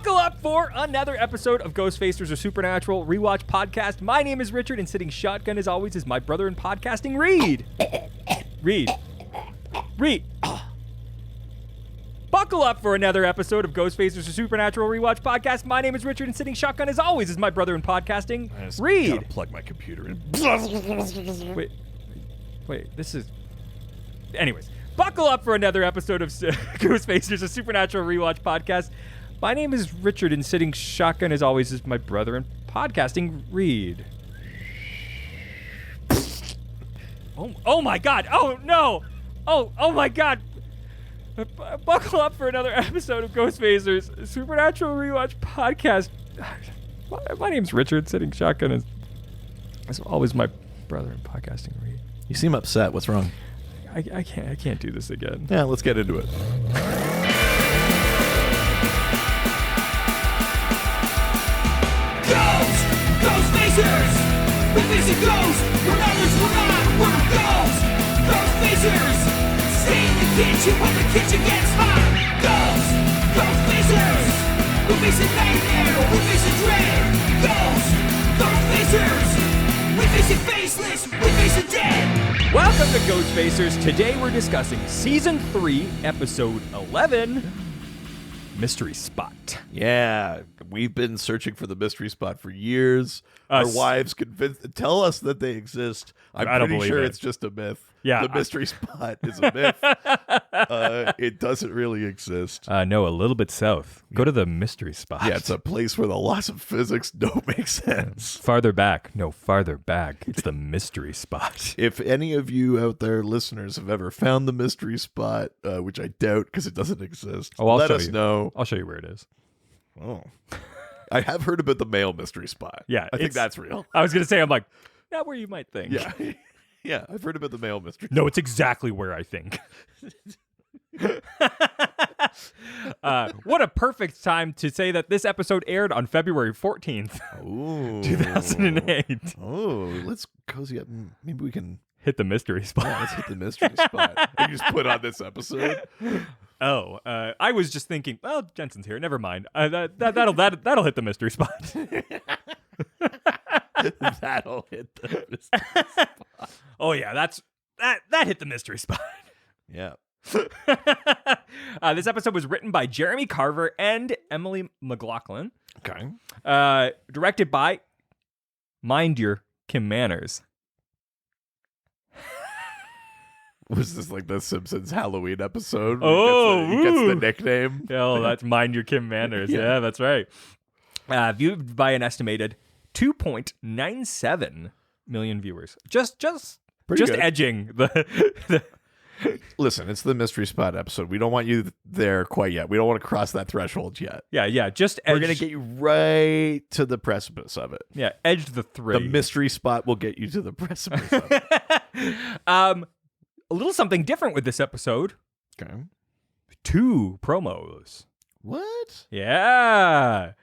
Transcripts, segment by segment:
Buckle up for another episode of Ghostfacers, a Supernatural Rewatch podcast. My name is Richard, and sitting shotgun as always is my brother in podcasting, Reed. Reed. Buckle up for another episode of Ghostfacers, a Supernatural Rewatch podcast. My name is Richard, and sitting shotgun as always is my brother in podcasting, Reed. Gotta plug my computer in. Wait, this is... Anyways, buckle up for another episode of Ghostfacers, a Supernatural Rewatch podcast. My name is Richard, and sitting shotgun as always is my brother in podcasting, Reed. Oh my God! Oh no! Oh my God! Buckle up for another episode of Ghostfacers, Supernatural Rewatch podcast. My name's Richard, sitting shotgun as always my brother in podcasting, Reed. You seem upset. What's wrong? I can't do this again. Yeah, let's get into it. Ghostfacers! We face a ghost, we're others, we're not, we're ghosts! Ghostfacers! Stay in the kitchen when the kitchen gets hot! Ghostfacers! We face a nightmare, we face a dread! Ghostfacers! We face a faceless, we face a dead! Welcome to Ghostfacers. Today we're discussing Season 3, Episode 11, Mystery Spot. Yeah, we've been searching for the mystery spot for years. Our wives tell us that they exist. I'm I don't pretty believe sure it. It's just a myth. Yeah, the mystery spot is a myth. It doesn't really exist. No, a little bit south. Go to the Mystery Spot. Yeah, it's a place where the laws of physics don't make sense. Farther back. No, farther back. It's the Mystery Spot. If any of you out there, listeners, have ever found the mystery spot, which I doubt because it doesn't exist, let us know. I'll show you where it is. Oh, I have heard about the male mystery spot. Yeah, I think that's real. I was going to say, I'm like, not where you might think. Yeah. Yeah, I've heard about the male mystery. No, it's exactly where I think. What a perfect time to say that this episode aired on February 14th, Ooh. 2008. Oh, let's cozy up. Maybe we can Hit the mystery spot. let's hit the mystery spot. We can just put on this episode. Oh, I was just thinking, well, Jensen's here. Never mind. That'll hit the mystery spot. That'll hit the mystery spot. Oh yeah, that hit the mystery spot. Yeah. This episode was written by Jeremy Carver and Emily McLaughlin. Okay. Directed by, mind your, Kim Manners. Was this like the Simpsons Halloween episode? Oh, he gets the ooh. nickname. Oh, that's mind your Kim Manners. Yeah. Yeah, that's right. Viewed by an estimated 2.97 million viewers. Just good. edging the Listen, it's the mystery spot episode. We don't want you there quite yet. We don't want to cross that threshold yet. yeah. Just We're gonna get you right to the precipice of it. edged the three. The mystery spot will get you to the precipice of it. A little something different with this episode. Okay. 2 promos. What? Yeah.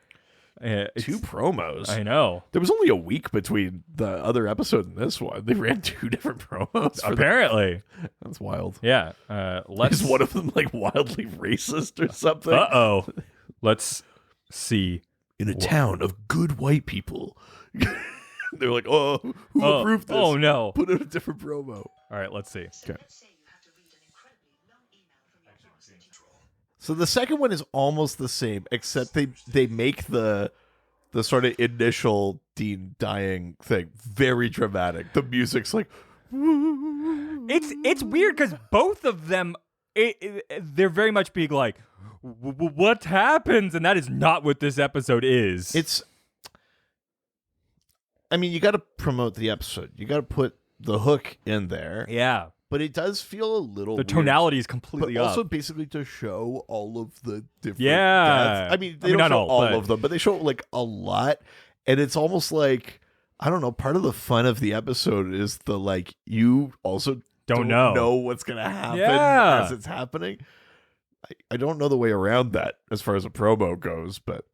2 promos. I know. There was only a week between the other episode and this one. They ran 2 different promos. Apparently. That's wild. Yeah. Is one of them like wildly racist or something? Uh-oh. Let's see. In a town of good white people. They're like, oh, who approved this? Oh, no. Put in a different promo. All right, let's see. Okay. So the second one is almost the same, except they make the sort of initial Dean dying thing very dramatic. The music's like, It's weird because both of them, they're very much being like, what happens? And that is not what this episode is. I mean, you got to promote the episode. You got to put the hook in there. Yeah. But it does feel a little The weird. tonality is completely But also up. basically to show all of the different Yeah. deaths. I mean, they don't not show all, all of them, but they show like a lot. And it's almost like, I don't know, part of the fun of the episode is the like, you also don't know what's going to happen as it's happening. I don't know the way around that as far as a promo goes, but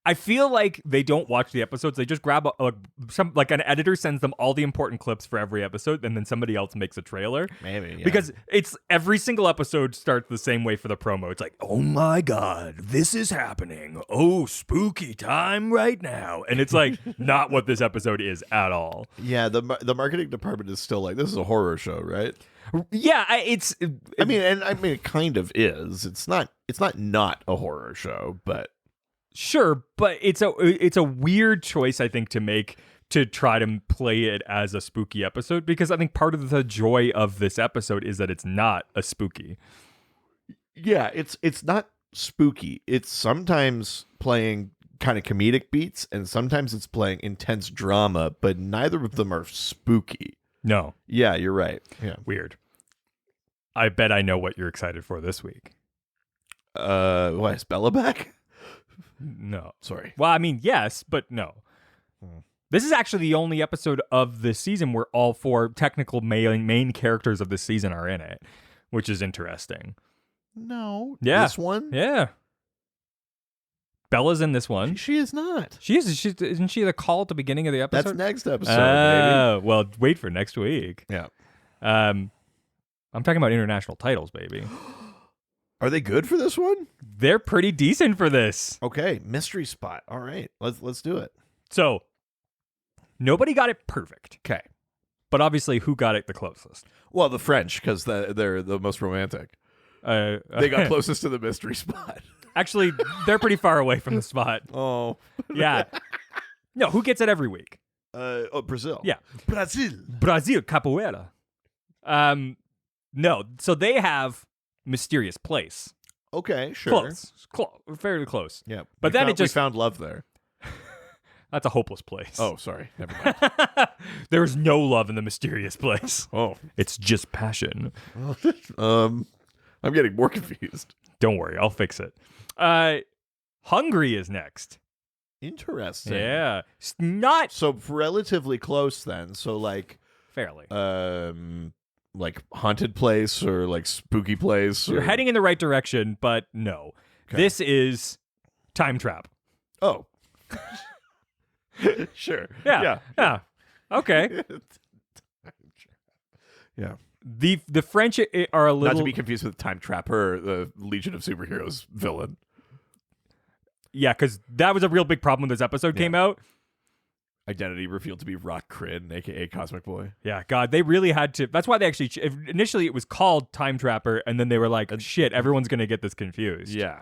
I feel like they don't watch the episodes. They just grab an editor sends them all the important clips for every episode, and then somebody else makes a trailer. Maybe, yeah. Because it's every single episode starts the same way for the promo. It's like, oh my God, this is happening. Oh, spooky time right now. And it's like not what this episode is at all. Yeah, the marketing department is still like, this is a horror show, right? Yeah, I mean, it kind of is. It's not a horror show, but sure, but it's a weird choice, I think, to make to try to play it as a spooky episode, because I think part of the joy of this episode is that it's not a spooky. Yeah, it's not spooky. It's sometimes playing kind of comedic beats, and sometimes it's playing intense drama, but neither of them are spooky. No. Yeah, you're right. Yeah. Weird. I bet I know what you're excited for this week. What, is Bella back? No. Sorry. Well, I mean, yes, but no. This is actually the only episode of this season where all four technical main characters of this season are in it, which is interesting. No. Yeah. This one? Yeah. Bella's in this one. She is not. She is. Isn't she the call at the beginning of the episode? That's next episode, baby. Well, wait for next week. Yeah. I'm talking about international titles, baby. Are they good for this one? They're pretty decent for this. Okay, mystery spot. All right, let's do it. So, nobody got it perfect. Okay. But obviously, who got it the closest? Well, the French, because they're the most romantic. They got closest to the mystery spot. Actually, they're pretty far away from the spot. Oh. Yeah. No, who gets it every week? Brazil. Yeah. Brazil, capoeira. No, so they have Mysterious Place. Okay, sure. Close. Fairly close. Yeah. But then we found love there. That's a hopeless place. Oh, sorry. Never mind. There's no love in the Mysterious Place. Oh. It's just passion. I'm getting more confused. Don't worry, I'll fix it. Hungry is next. Interesting. Yeah. It's not So relatively close then. So like fairly. like haunted place or like spooky place. You're heading in the right direction, but no. Okay. This is Time Trap. Oh. Sure. Yeah. Okay. Yeah. The French are a little Not to be confused with Time Trapper, the Legion of Superheroes villain. Yeah, because that was a real big problem when this episode came out. Identity revealed to be Rock Crin, aka Cosmic Boy. Yeah, God, they really had to. That's why they actually initially it was called Time Trapper, and then they were like, "Shit, everyone's gonna get this confused." Yeah.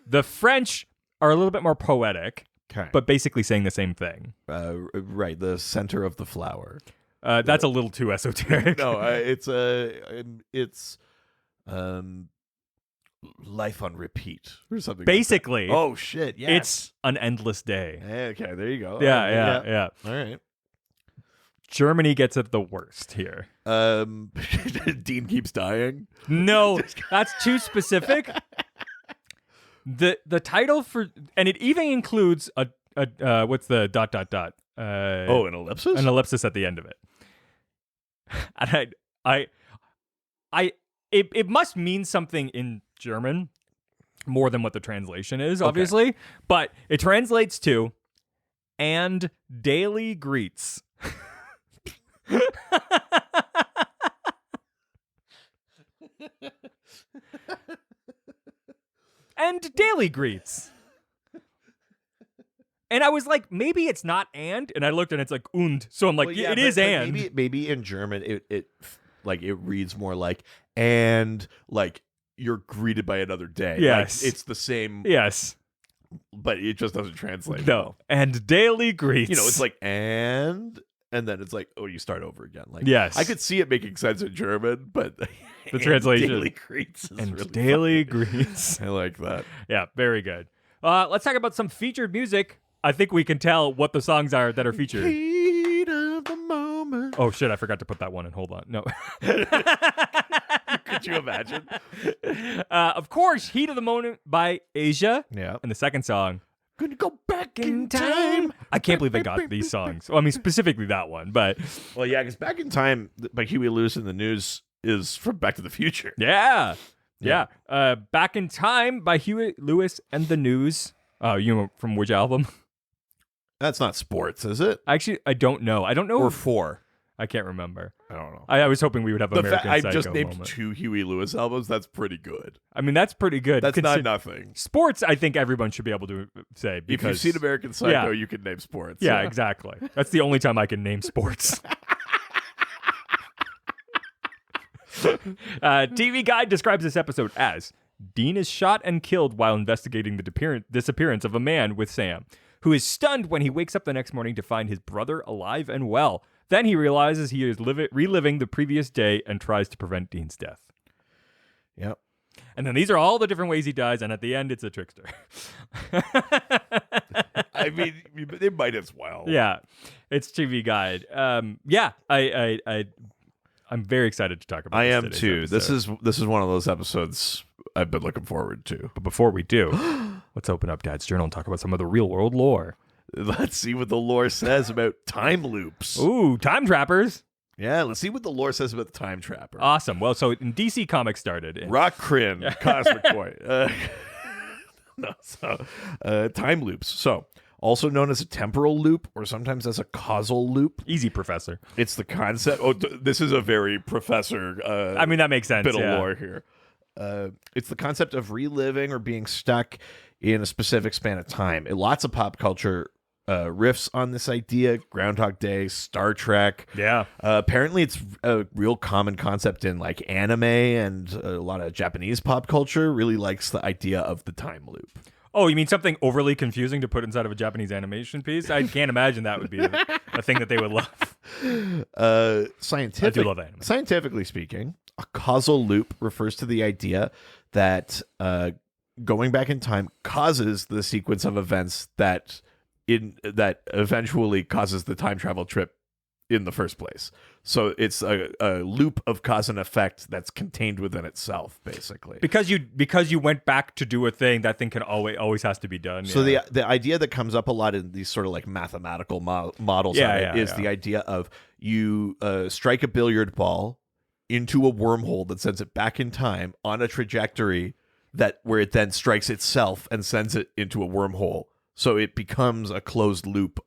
The French are a little bit more poetic, Okay. but basically saying the same thing. Right, the center of the flower. That's a little too esoteric. No, it's life on repeat or something. Basically, like that. Oh shit! Yes, it's an endless day. Okay, there you go. Yeah. All right. Germany gets it the worst here. Dean keeps dying. No, that's too specific. The title for, and it even includes a what's the ... An ellipsis. An ellipsis at the end of it. And it must mean something in German more than what the translation is, obviously. Okay. But it translates to "and daily greets." And daily greets. And I was like, maybe it's not and I looked and it's like und. So I'm like, well, yeah, it is and. Maybe in German it reads more like and like you're greeted by another day. Yes. Like, it's the same. Yes. But it just doesn't translate. No. And daily greets. You know, it's like and then it's like, oh, you start over again. Like, yes. I could see it making sense in German, but the translation. Daily greets is and really daily funny. Greets. I like that. Yeah, very good. Let's talk about some featured music. I think we can tell what the songs are that are featured. Heat of the moment. Oh shit, I forgot to put that one in. Hold on. No. Could you imagine? Of course, Heat of the Moment by Asia. Yeah. And the second song, Gonna go back in time. I can't believe they got these songs. Well, I mean, specifically that one, but. Well, yeah, because Back in Time by Huey Lewis and the News is from Back to the Future. Yeah. Back in Time by Huey Lewis and the News. Oh, you know from which album? That's not sports, is it? Actually, I don't know. I don't know. Or 4? I can't remember. I don't know. I was hoping we would have American I Psycho just named moment. 2 Huey Lewis albums. That's pretty good. I mean, that's pretty good. That's not nothing. Sports, I think everyone should be able to say. Because, If you've seen American Psycho, Yeah. you can name sports. Yeah, exactly. That's the only time I can name sports. TV Guide describes this episode as Dean is shot and killed while investigating the disappearance of a man with Sam, who is stunned when he wakes up the next morning to find his brother alive and well. Then he realizes he is reliving the previous day and tries to prevent Dean's death. Yep. And then these are all the different ways he dies, and at the end, it's a trickster. I mean, they might as well. Yeah, it's TV Guide. I'm very excited to talk about. I this am today's too. episode. This is one of those episodes I've been looking forward to. But before we do, let's open up Dad's journal and talk about some of the real world lore. Let's see what the lore says about time loops. Ooh, time trappers. Yeah, let's see what the lore says about the time trapper. Awesome. Well, so in DC Comics started. Rock Crin, Cosmic Boy. Time loops. So, also known as a temporal loop or sometimes as a causal loop. Easy, Professor. It's the concept. This is a very professor. I mean, that makes sense. Bit of lore here. It's the concept of reliving or being stuck in a specific span of time. Lots of pop culture riffs on this idea. Groundhog Day, Star Trek. Yeah. Apparently, it's a real common concept in like anime, and a lot of Japanese pop culture really likes the idea of the time loop. Oh, you mean something overly confusing to put inside of a Japanese animation piece? I can't imagine that would be a thing that they would love. I do love anime. Scientifically speaking, a causal loop refers to the idea that going back in time causes the sequence of events that eventually causes the time travel trip in the first place. So it's a loop of cause and effect that's contained within itself, basically. Because you went back to do a thing, that thing can always has to be done. So the idea that comes up a lot in these sort of like mathematical models is the idea of you strike a billiard ball into a wormhole that sends it back in time on a trajectory where it then strikes itself and sends it into a wormhole. So it becomes a closed loop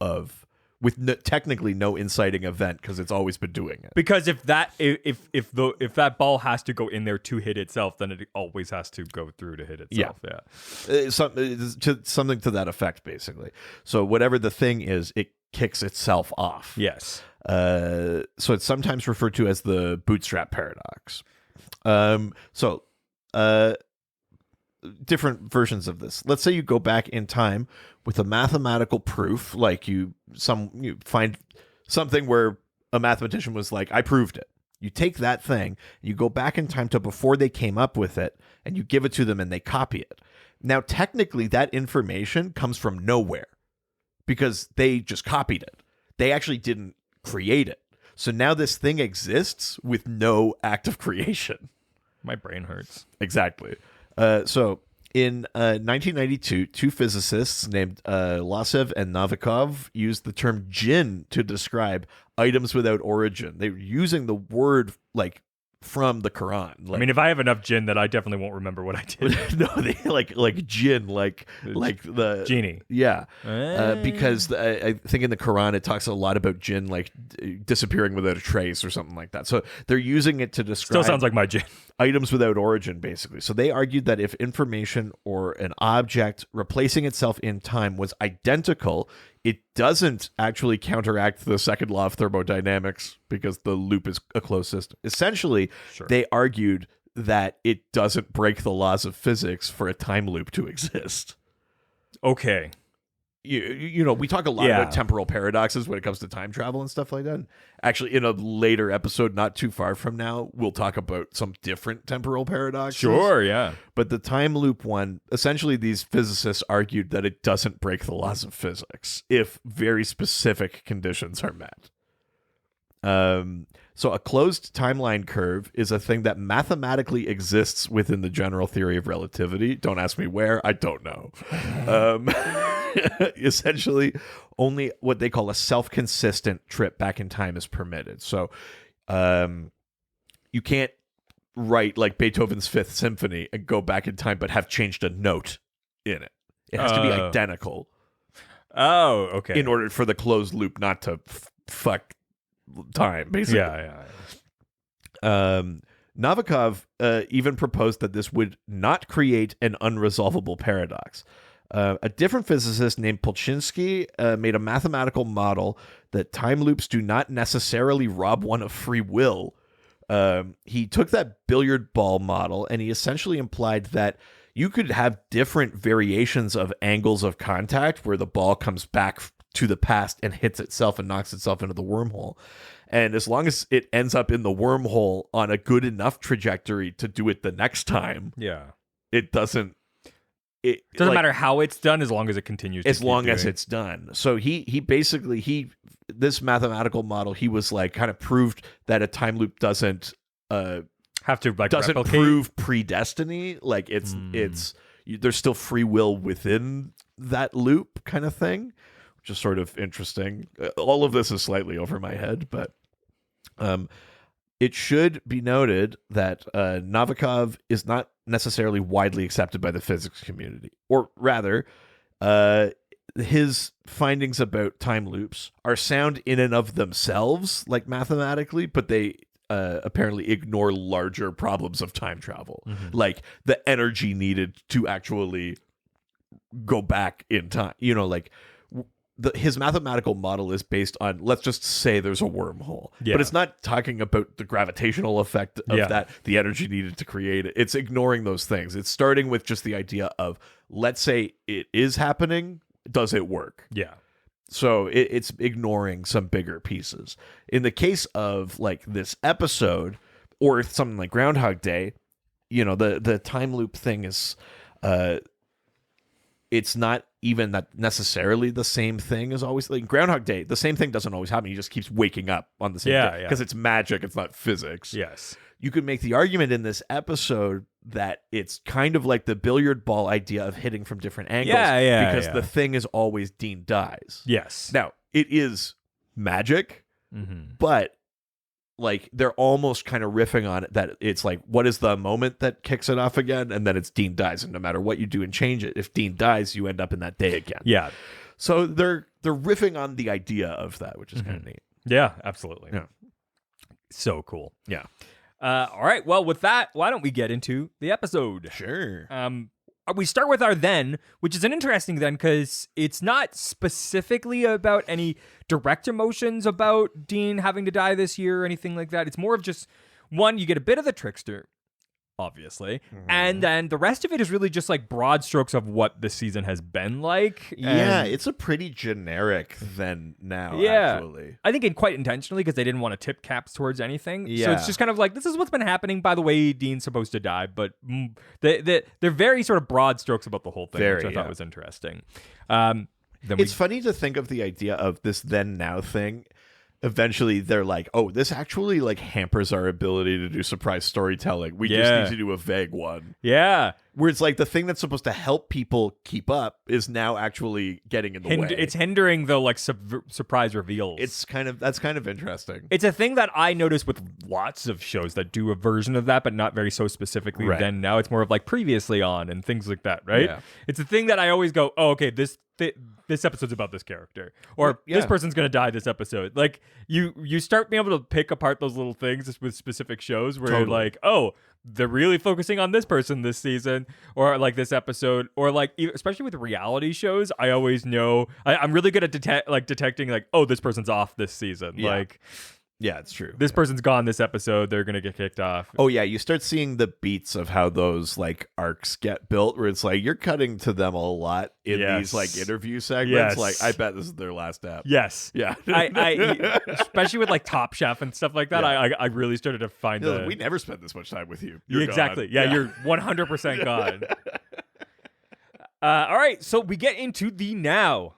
with technically no inciting event because it's always been doing it. Because if that ball has to go in there to hit itself, then it always has to go through to hit itself. Yeah. Something to that effect, basically. So whatever the thing is, it kicks itself off. Yes. So it's sometimes referred to as the bootstrap paradox. Different versions of this. Let's say you go back in time with a mathematical proof, like you find something where a mathematician was like, I proved it. You take that thing, you go back in time to before they came up with it, and you give it to them and they copy it. Now, technically, that information comes from nowhere because they just copied it. They actually didn't create it. So now this thing exists with no act of creation. My brain hurts. Exactly. So in 1992, two physicists named Lasev and Novikov used the term jinn to describe items without origin. They were using the word like from the Quran. I mean, if I have enough jinn, then I definitely won't remember what I did. No, they like jinn, like the genie. Yeah, because I think in the Quran it talks a lot about jinn like disappearing without a trace or something like that. So they're using it to describe. Still sounds like my jinn. Items without origin, basically. So they argued that if information or an object replacing itself in time was identical, it doesn't actually counteract the second law of thermodynamics because the loop is a closed system. Essentially, They argued that it doesn't break the laws of physics for a time loop to exist. Okay. You know, we talk a lot about temporal paradoxes when it comes to time travel and stuff like that. Actually, in a later episode, not too far from now, we'll talk about some different temporal paradoxes. Sure, yeah. But the time loop one, essentially these physicists argued that it doesn't break the laws of physics if very specific conditions are met. So a closed timeline curve is a thing that mathematically exists within the general theory of relativity. Don't ask me where. I don't know. Essentially, only what they call a self-consistent trip back in time is permitted. So you can't write like Beethoven's Fifth Symphony and go back in time but have changed a note in it. It has to be identical Oh, okay. in order for the closed loop not to fuck time, basically. Yeah. Novikov even proposed that this would not create an unresolvable paradox. A different physicist named Polchinski made a mathematical model that time loops do not necessarily rob one of free will. He took that billiard ball model and he essentially implied that you could have different variations of angles of contact where the ball comes back to the past and hits itself and knocks itself into the wormhole. And as long as it ends up in the wormhole on a good enough trajectory to do it the next time, it doesn't. It doesn't matter how it's done as long as it continues. As long as it's done. So he basically this mathematical model, he was like kind of proved that a time loop doesn't have to like doesn't replicate. prove predestiny. Like it's there's still free will within that loop kind of thing, which is sort of interesting. All of this is slightly over my head, but it should be noted that Novikov is not necessarily widely accepted by the physics community, or rather, his findings about time loops are sound in and of themselves, like mathematically, but they apparently ignore larger problems of time travel, like the energy needed to actually go back in time. You know, like his mathematical model is based on, let's just say there's a wormhole, but it's not talking about the gravitational effect of that, the energy needed to create it. It's ignoring those things. It's starting with just the idea of, let's say it is happening. Does it work? Yeah. So it's ignoring some bigger pieces. In the case of like this episode or something like Groundhog Day, you know, the time loop thing is, it's not even that necessarily the same thing as always. Like Groundhog Day, the same thing doesn't always happen. He just keeps waking up on the same day because it's magic. It's not physics. Yes. You could make the argument in this episode that it's kind of like the billiard ball idea of hitting from different angles. Because the thing is always Dean dies. Yes. Now, it is magic, but like they're almost kind of riffing on it that it's like, what is the moment that kicks it off again? And then it's Dean dies. And no matter what you do and change it, if Dean dies, you end up in that day again. Yeah. So they're riffing on the idea of that, which is kind of neat. Yeah, absolutely. Yeah. So cool. Yeah. All right. Well, with that, why don't we get into the episode? Sure. We start with our then, which is an interesting then because it's not specifically about any direct emotions about Dean having to die this year or anything like that. It's more of just, one, you get a bit of the trickster, obviously, and then the rest of it is really just like broad strokes of what the season has been like. Yeah, it's a pretty generic then now, actually. I think quite intentionally because they didn't want to tip caps towards anything. Yeah. So it's just kind of like, this is what's been happening. By the way, Dean's supposed to die, but they're very sort of broad strokes about the whole thing, which I thought was interesting. It's funny to think of the idea of this then now thing. Eventually they're like, oh, this actually like hampers our ability to do surprise storytelling. We just need to do a vague one. Yeah. Where it's like the thing that's supposed to help people keep up is now actually getting in the way. It's hindering the like surprise reveals. That's kind of interesting. It's a thing that I notice with lots of shows that do a version of that, but not very so specifically. Right. Then now it's more of like previously on and things like that, right? Yeah. It's a thing that I always go, oh, okay, this episode's about this character, or this person's gonna die this episode. Like you start being able to pick apart those little things with specific shows where you're like, oh, they're really focusing on this person this season, or like this episode, or like especially with reality shows, I always know I'm really good at detecting like, oh, this person's off this season. Yeah. Like, yeah, it's true. This person's gone this episode, they're gonna get kicked off. Oh yeah, you start seeing the beats of how those like arcs get built, where it's like you're cutting to them a lot in these like interview segments. Like, I bet this is their last app. Yes. Yeah. I especially with like Top Chef and stuff like that. Yeah. I really started to find we never spent this much time with you. You're exactly. gone. Yeah, you're 100% gone. All right, so we get into the now.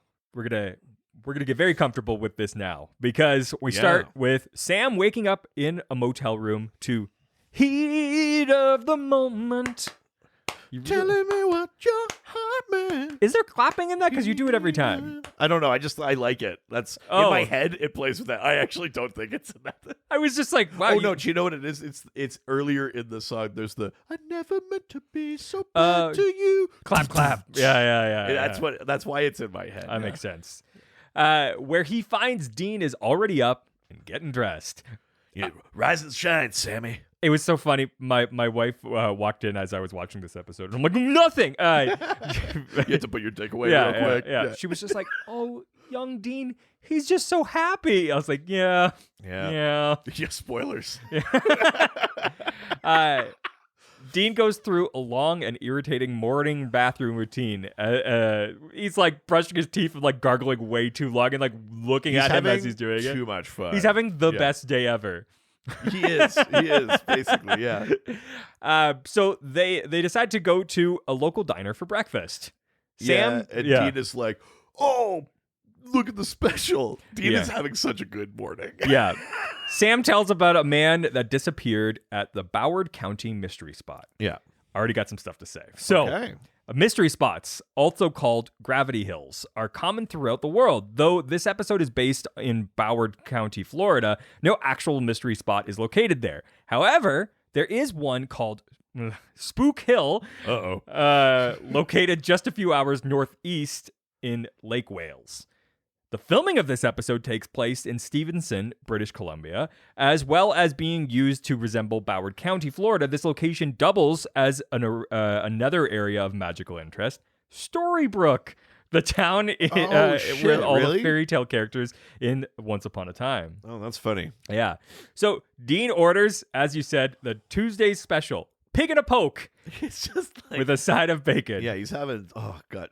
We're gonna get very comfortable with this now because we start with Sam waking up in a motel room to heat of the moment. Telling me what you're Hartman. Is there clapping in that? Because you do it every time. I don't know. I like it. That's in my head. It plays with that. I actually don't think it's in that. I was just like, wow. Oh no! Do you know what it is? It's earlier in the song. There's the "I never meant to be so bad to you." Clap, clap. Yeah. That's why it's in my head. That makes sense. Where he finds Dean is already up and getting dressed. Rise and shine, Sammy. It was so funny. My wife walked in as I was watching this episode. I'm like, nothing. You have to put your dick away real quick. Yeah. She was just like, oh, young Dean, he's just so happy. I was like, yeah. Yeah, spoilers. Dean goes through a long and irritating morning bathroom routine. He's like brushing his teeth and like gargling way too long and like looking at him as he's doing it. Too much fun. He's having the best day ever. He is basically, yeah. So they decide to go to a local diner for breakfast. Sam and Dean is like, oh, look at the special. Dean is having such a good morning. Yeah. Sam tells about a man that disappeared at the Broward County mystery spot. Yeah. Already got some stuff to say. So, mystery spots, also called gravity hills, are common throughout the world. Though this episode is based in Broward County, Florida, no actual mystery spot is located there. However, there is one called Spook Hill, located just a few hours northeast in Lake Wales. The filming of this episode takes place in Stevenson, British Columbia, as well as being used to resemble Broward County, Florida. This location doubles as another area of magical interest, Storybrooke, the town with all the fairy tale characters in Once Upon a Time. Oh, that's funny. Yeah. So Dean orders, as you said, the Tuesday special, pig and a poke. It's just like, with a side of bacon. Yeah, he's having,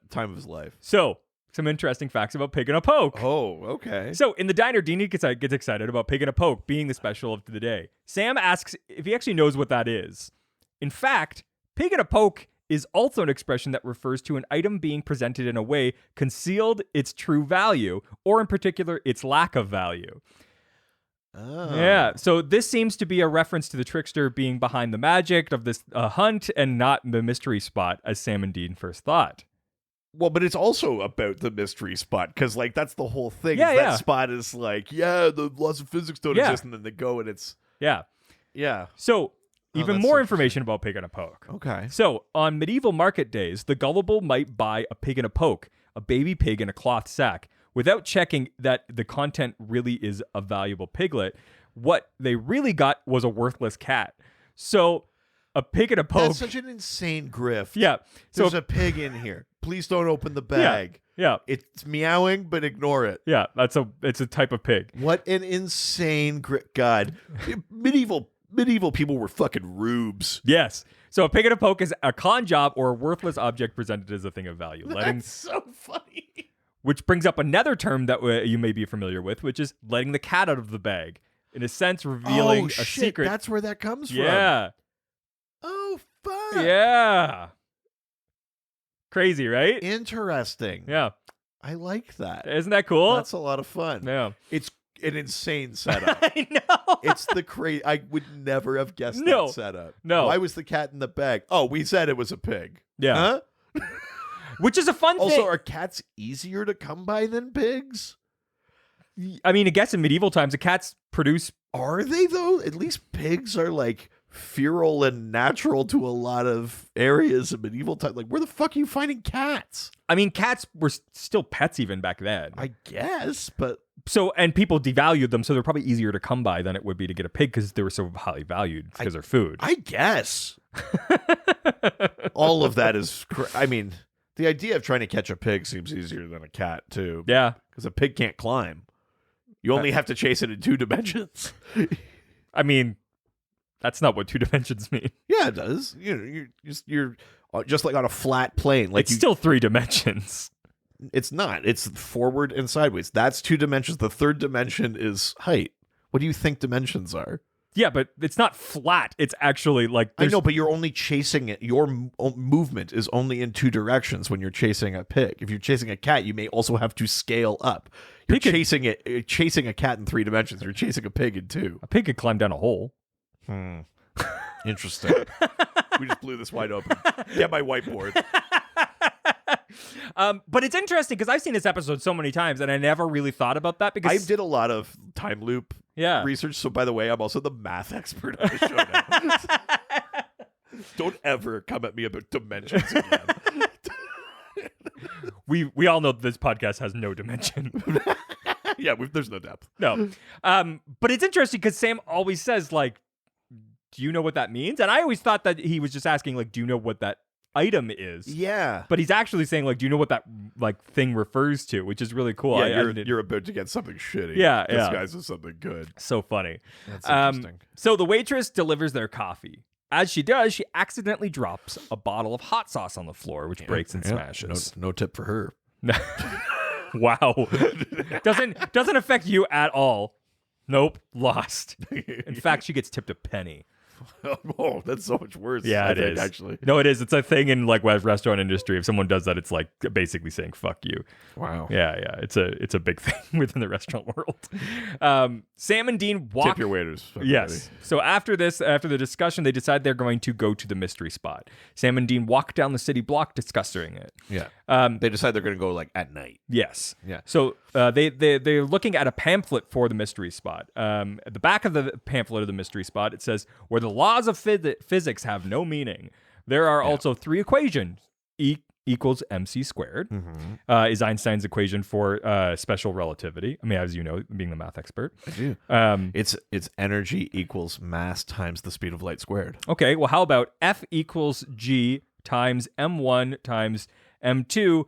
time of his life. So, some interesting facts about Pig and a Poke. Oh, okay. So in the diner, Dean gets excited about Pig and a Poke being the special of the day. Sam asks if he actually knows what that is. In fact, Pig and a Poke is also an expression that refers to an item being presented in a way concealed its true value, or in particular, its lack of value. Oh. Yeah, so this seems to be a reference to the trickster being behind the magic of this hunt and not the mystery spot, as Sam and Dean first thought. Well, but it's also about the mystery spot, because, like, that's the whole thing. Yeah, that spot is like, the laws of physics don't exist, and then they go and it's... Yeah. Yeah. So, even more information about Pig and a Poke. Okay. So, on medieval market days, the gullible might buy a pig and a poke, a baby pig in a cloth sack, without checking that the content really is a valuable piglet. What they really got was a worthless cat. So, a pig and a poke... That's such an insane grift. Yeah. So There's a pig in here. Please don't open the bag. Yeah. It's meowing, but ignore it. Yeah, it's a type of pig. What an insane God. Medieval people were fucking rubes. Yes. So a pig and a poke is a con job or a worthless object presented as a thing of value. That's so funny. Which brings up another term that you may be familiar with, which is letting the cat out of the bag. In a sense, revealing a secret. That's where that comes from. Yeah. Oh, fuck. Yeah. Crazy, right? Interesting. Yeah. I like that. Isn't that cool? That's a lot of fun. Yeah. It's an insane setup. I know. It's the crazy. I would never have guessed that setup. No. Why was the cat in the bag? Oh, we said it was a pig. Yeah. Huh? Which is a fun thing. Also, are cats easier to come by than pigs? I mean, I guess in medieval times, the cats produce... Are they, though? At least pigs are, like, feral and natural to a lot of areas in medieval times. Like, where the fuck are you finding cats? I mean, cats were still pets even back then. I guess, but... So, and people devalued them, so they're probably easier to come by than it would be to get a pig because they were so highly valued because they're food. I guess. All of that is... I mean, the idea of trying to catch a pig seems easier than a cat, too. Yeah. Because a pig can't climb. You only have to chase it in 2 dimensions. I mean, that's not what 2 dimensions mean. Yeah, it does. You're just like on a flat plane. Like it's still 3 dimensions. It's not. It's forward and sideways. That's 2 dimensions. The 3rd dimension is height. What do you think dimensions are? Yeah, but it's not flat. It's actually like... I know, but you're only chasing it. Your movement is only in 2 directions when you're chasing a pig. If you're chasing a cat, you may also have to scale up. You're chasing a cat in 3 dimensions. You're chasing a pig in 2. A pig could climb down a hole. Interesting. We just blew this wide open. Get my whiteboard. But it's interesting because I've seen this episode so many times and I never really thought about that because I did a lot of time loop research. So, by the way, I'm also the math expert on the show now. Don't ever come at me about dimensions again. we all know this podcast has no dimension. Yeah, there's no depth. No. But it's interesting because Sam always says, like, do you know what that means? And I always thought that he was just asking, like, do you know what that item is? Yeah. But he's actually saying, like, do you know what that, like, thing refers to? Which is really cool. Yeah, you're about to get something shitty. Yeah, This yeah. guy's is something good. So funny. That's interesting. So the waitress delivers their coffee. As she does, she accidentally drops a bottle of hot sauce on the floor, which breaks and smashes. No tip for her. Wow. Doesn't affect you at all. Think lost. In fact, she gets tipped a penny. Oh, that's so much worse. Yeah, I it think, is. Actually, no, it is. It's a thing in like restaurant industry. If someone does that, it's like basically saying "fuck you." Wow. Yeah. It's a big thing within the restaurant world. Sam and Dean walk. Tip your waiters. Yes. So after the discussion, they decide they're going to go to the mystery spot. Sam and Dean walk down the city block discussing it. Yeah. They decide they're going to go like at night. Yes. Yeah. So they're looking at a pamphlet for the mystery spot. At the back of the pamphlet of the mystery spot, it says, "Where the laws of physics have no meaning, there are also three equations: E equals mc squared is Einstein's equation for special relativity. I mean, as you know, being the math expert, I do. It's energy equals mass times the speed of light squared. Okay. Well, how about F equals g times m1 times m2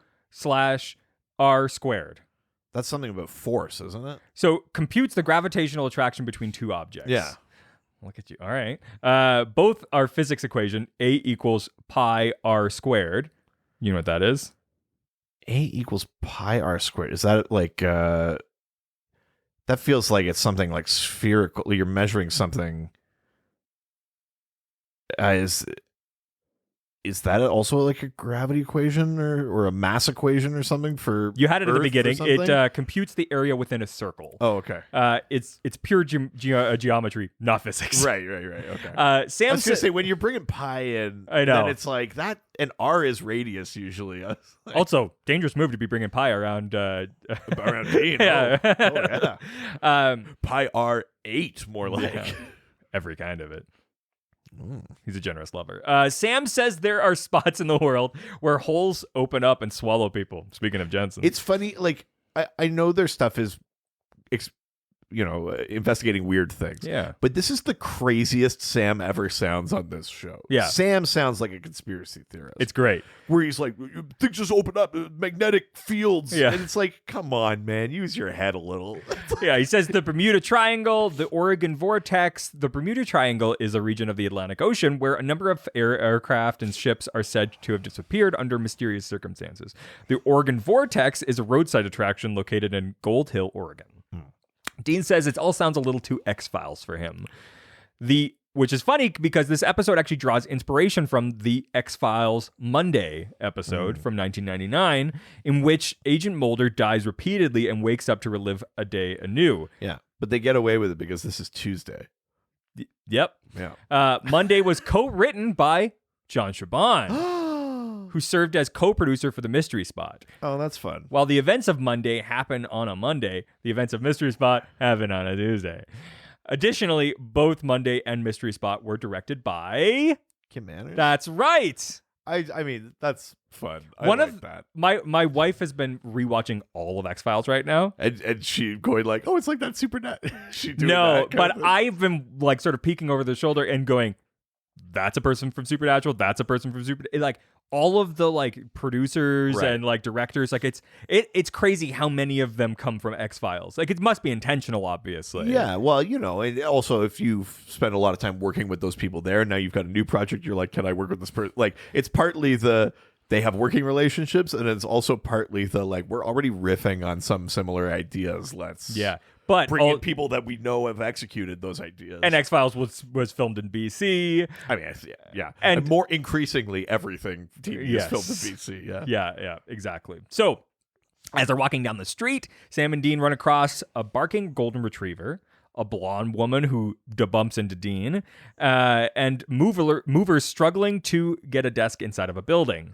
/ r squared? That's something about force, isn't it? So computes the gravitational attraction between two objects. Yeah. Look at you. All right. Both are physics equation. A equals pi r squared. You know what that is? A equals pi r squared. Is that like that feels like it's something like spherical. You're measuring something. Is that also like a gravity equation or a mass equation or something for You had it at the Earth or beginning. something? It computes the area within a circle. Oh, okay. It's pure geometry, not physics. Right. Okay. Sam I was gonna say when you're bringing pi in, I know. then it's like that, and r is radius usually. Also, dangerous move to be bringing pi around. Around Dean. Yeah. Oh, yeah. Pi r8 more like. Yeah. Every kind of it. He's a generous lover. Sam says there are spots in the world where holes open up and swallow people. Speaking of Jensen. It's funny, like I know their stuff is investigating weird things. Yeah. But this is the craziest Sam ever sounds on this show. Yeah. Sam sounds like a conspiracy theorist. It's great. Where he's like, things just open up, magnetic fields. Yeah. And it's like, come on, man, use your head a little. Yeah, he says the Bermuda Triangle, the Organ Vortex. The Bermuda Triangle is a region of the Atlantic Ocean where a number of aircraft and ships are said to have disappeared under mysterious circumstances. The Organ Vortex is a roadside attraction located in Gold Hill, Oregon. Dean says it all sounds a little too X-Files for him. Which is funny because this episode actually draws inspiration from the X-Files Monday episode from 1999, in which Agent Mulder dies repeatedly and wakes up to relive a day anew. Yeah, but they get away with it because this is Tuesday. Yep. Yeah. Monday was co-written by John Shaban, who served as co-producer for the Mystery Spot. Oh, that's fun. While the events of Monday happen on a Monday, the events of Mystery Spot happen on a Tuesday. Additionally, both Monday and Mystery Spot were directed by Kim Manners? That's right. I mean, that's fun. That. My wife has been rewatching all of X-Files right now. And she going like, oh, it's like that Supernet. She doing No, that but I've been like sort of peeking over the shoulder and going, that's a person from Supernatural. That's a person from like all of the like producers and like directors. Like it's crazy how many of them come from X-Files. Like it must be intentional, obviously. Yeah, well, and also if you've spent a lot of time working with those people there, and now you've got a new project, you're like, can I work with this person? Like it's partly they have working relationships, and it's also partly like we're already riffing on some similar ideas. Let's but bring in people that we know have executed those ideas. And X-Files was filmed in BC. I mean, yeah, and more increasingly, everything TV is filmed in BC. Yeah, exactly. So as they're walking down the street, Sam and Dean run across a barking golden retriever, a blonde woman who bumps into Dean, and movers struggling to get a desk inside of a building.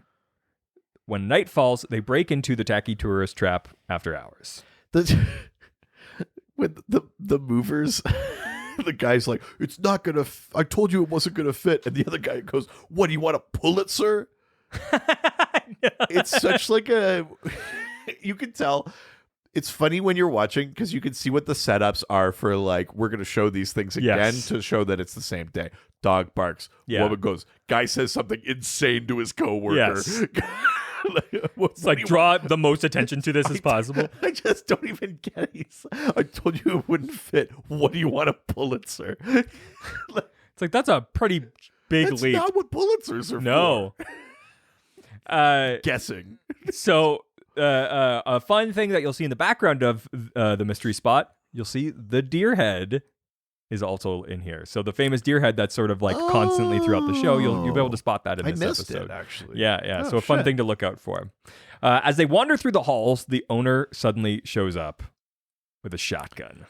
When night falls, they break into the tacky tourist trap after hours. With the movers, the guy's like, it's not gonna I told you it wasn't gonna fit, and the other guy goes, what, do you want a Pulitzer? It's such like a you can tell it's funny when you're watching because you can see what the setups are for, like, we're gonna show these things again to show that it's the same day. Dog barks, woman goes, guy says something insane to his coworker. Yes. It's like, draw the most attention to this as possible. I just don't even get it. I told you it wouldn't fit. What do you want, a Pulitzer? It's like, that's a pretty big That's leap. not what Pulitzers are No. for. Guessing. So, a fun thing that you'll see in the background of the mystery spot, you'll see the deer head is also in here. So the famous deer head that's sort of like constantly throughout the show, you'll be able to spot that in this episode. It, actually. Yeah. Oh, so a fun thing to look out for. As they wander through the halls, the owner suddenly shows up with a shotgun.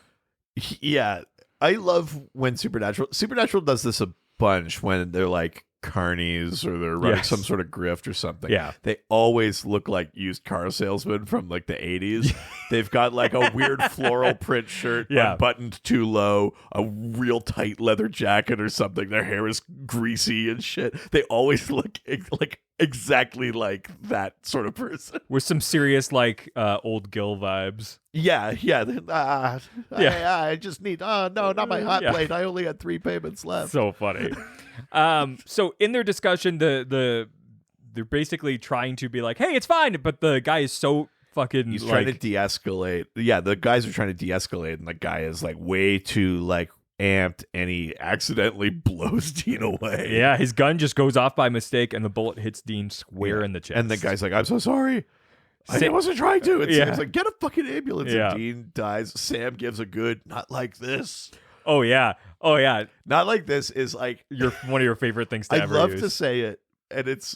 Yeah. I love when Supernatural does this a bunch when they're like carnies or they're running some sort of grift or something. Yeah. They always look like used car salesmen from like the 80s. They've got like a weird floral print shirt, unbuttoned too low, a real tight leather jacket or something. Their hair is greasy and shit. They always look like exactly like that sort of person. With some serious like old Gil vibes. Yeah. I just need, no, not my hot plate. I only had 3 payments left. So funny. So in their discussion, they're basically trying to be like, hey, it's fine. But the guy is so fucking He's trying to de-escalate. Yeah, the guys are trying to de-escalate, and the guy is like way too like amped, and he accidentally blows Dean away. Yeah, his gun just goes off by mistake, and the bullet hits Dean square in the chest. And the guy's like, I'm so sorry. I wasn't trying to. And Sam's like, get a fucking ambulance. And Dean dies. Sam gives a good, not like this. Oh, yeah. Not like this is like one of your favorite things to ever use. I love to say it, and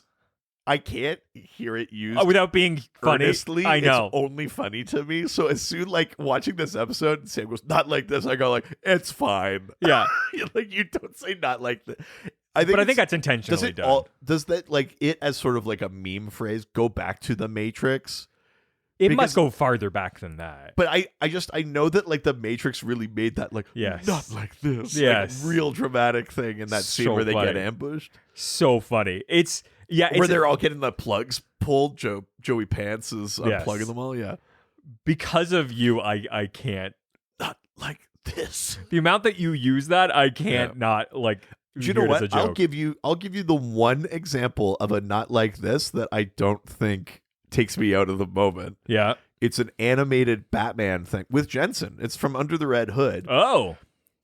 I can't hear it used without being funny. Earnestly. I know. It's only funny to me. So as soon like watching this episode, Sam goes, not like this. I go like, it's fine. Yeah. Like, you don't say not like this. I think that's intentionally done. Does that, like, it as sort of like a meme phrase go back to the Matrix? It must go farther back than that. But I know that like the Matrix really made that like not like this. Yes. Like, real dramatic thing in that scene where they get ambushed. So funny. Where they're all getting the plugs pulled. Joey Pants is unplugging them all. Yeah. Because of you, I can't. Not like this. The amount that you use that, I can't not like. Do you know what? I'll give you the one example of a not like this that I don't think takes me out of the moment. Yeah. It's an animated Batman thing with Jensen. It's from Under the Red Hood. Oh.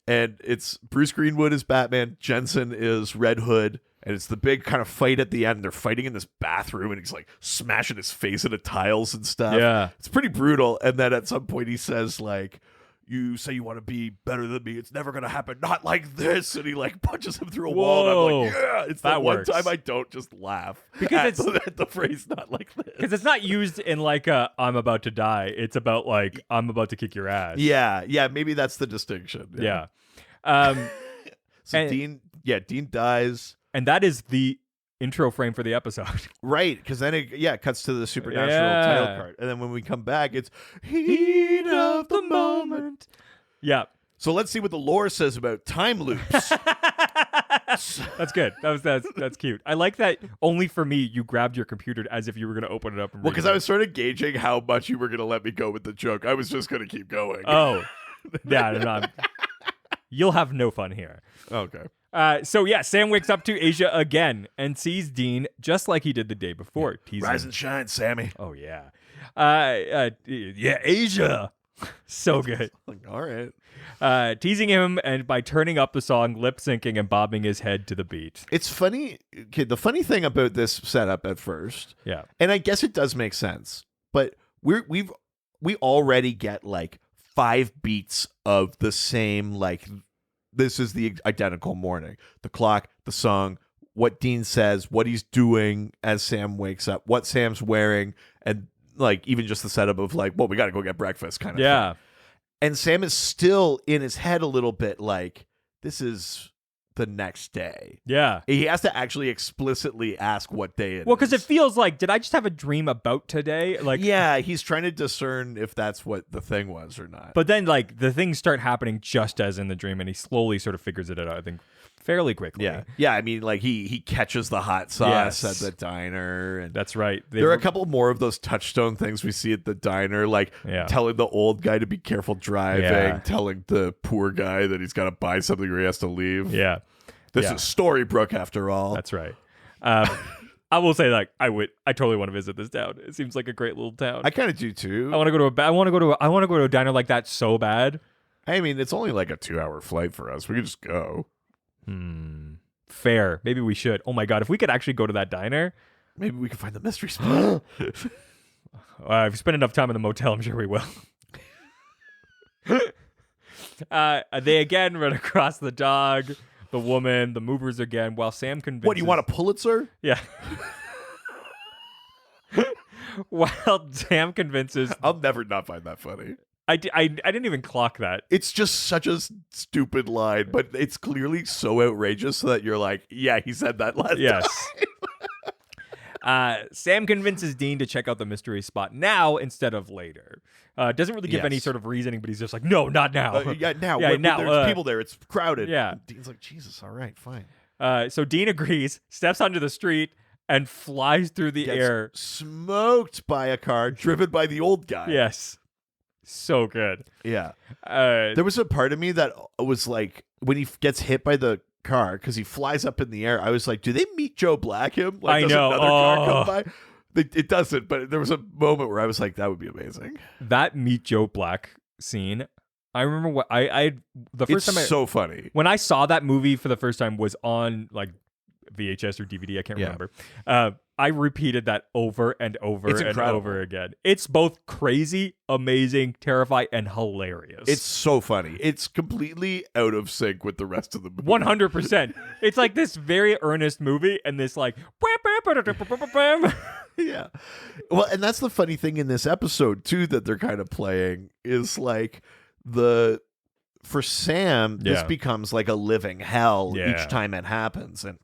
And it's Bruce Greenwood is Batman, Jensen is Red Hood, and it's the big kind of fight at the end. They're fighting in this bathroom, and he's like smashing his face into tiles and stuff. Yeah. It's pretty brutal. And then at some point he says like, you say you want to be better than me. It's never going to happen. Not like this. And he like punches him through a wall. And I'm like, yeah. It's that one time I don't just laugh because at the phrase not like this. Because it's not used in like a I'm about to die. It's about like I'm about to kick your ass. Yeah. Yeah. Maybe that's the distinction. Yeah. So Dean dies. And that is the intro frame for the episode. Right. Because then it cuts to the Supernatural title card. And then when we come back, it's heat of the moment. Yeah. So let's see what the lore says about time loops. That's good. That's cute. I like that only for me, you grabbed your computer as if you were going to open it up. And because I was sort of gauging how much you were going to let me go with the joke. I was just going to keep going. Oh. Yeah. No. You'll have no fun here. Okay. Sam wakes up to Asia again and sees Dean just like he did the day before. Teasing. Rise and shine, Sammy. Oh, yeah. Asia. So good. All right. Teasing him and by turning up the song, lip syncing and bobbing his head to the beat. It's funny. Okay, the funny thing about this setup at first, and I guess it does make sense, but we already get like 5 beats of the same, like, this is the identical morning. The clock, the song, what Dean says, what he's doing as Sam wakes up, what Sam's wearing, and like even just the setup of like, well, we got to go get breakfast kind of thing. And Sam is still in his head a little bit like, this is the next day. Yeah. He has to actually explicitly ask what day it is. Well, because it feels like, did I just have a dream about today? Like, yeah, he's trying to discern if that's what the thing was or not. But then, like, the things start happening just as in the dream, and he slowly sort of figures it out, I think, fairly quickly. Yeah. I mean, like, he catches the hot sauce at the diner. And that's right. There are a couple more of those touchstone things we see at the diner, like telling the old guy to be careful driving, telling the poor guy that he's got to buy something or he has to leave. Yeah. This is Storybrooke, after all. That's right. I will say, like, I totally want to visit this town. It seems like a great little town. I kind of do too. I want to go to a diner like that so bad. I mean, it's only like a 2-hour flight for us. We could just go. Fair. Maybe we should. Oh my God, if we could actually go to that diner, maybe we could find the mystery spot. If we spend enough time in the motel, I'm sure we will. They again run across the dog, the woman, the movers again, while Sam convinces... What, do you want a Pulitzer? Yeah. While Sam convinces... I'll never not find that funny. I didn't even clock that. It's just such a stupid line, but it's clearly so outrageous so that you're like, yeah, he said that last time. Sam convinces Dean to check out the mystery spot now instead of later. Doesn't really give any sort of reasoning, but he's just like, no, not now. Now. Now. There's people there. It's crowded. Yeah. And Dean's like, Jesus, all right, fine. So Dean agrees, steps onto the street, and flies through the air. Smoked by a car driven by the old guy. Yes. So good. Yeah. There was a part of me that was like, when he gets hit by the car, because he flies up in the air, I was like, do they meet Joe Black him? Like, I know. Another car come by? It doesn't, but there was a moment where I was like, that would be amazing. That Meet Joe Black scene, I remember what the first time so funny. When I saw that movie for the first time was on like VHS or DVD, I can't remember. I repeated that over and over and over again. It's both crazy, amazing, terrifying, and hilarious. It's so funny. It's completely out of sync with the rest of the movie. 100%. It's like this very earnest movie and this like... Yeah. Well, and that's the funny thing in this episode, too, that they're kind of playing is like for Sam, this becomes like a living hell each time it happens. And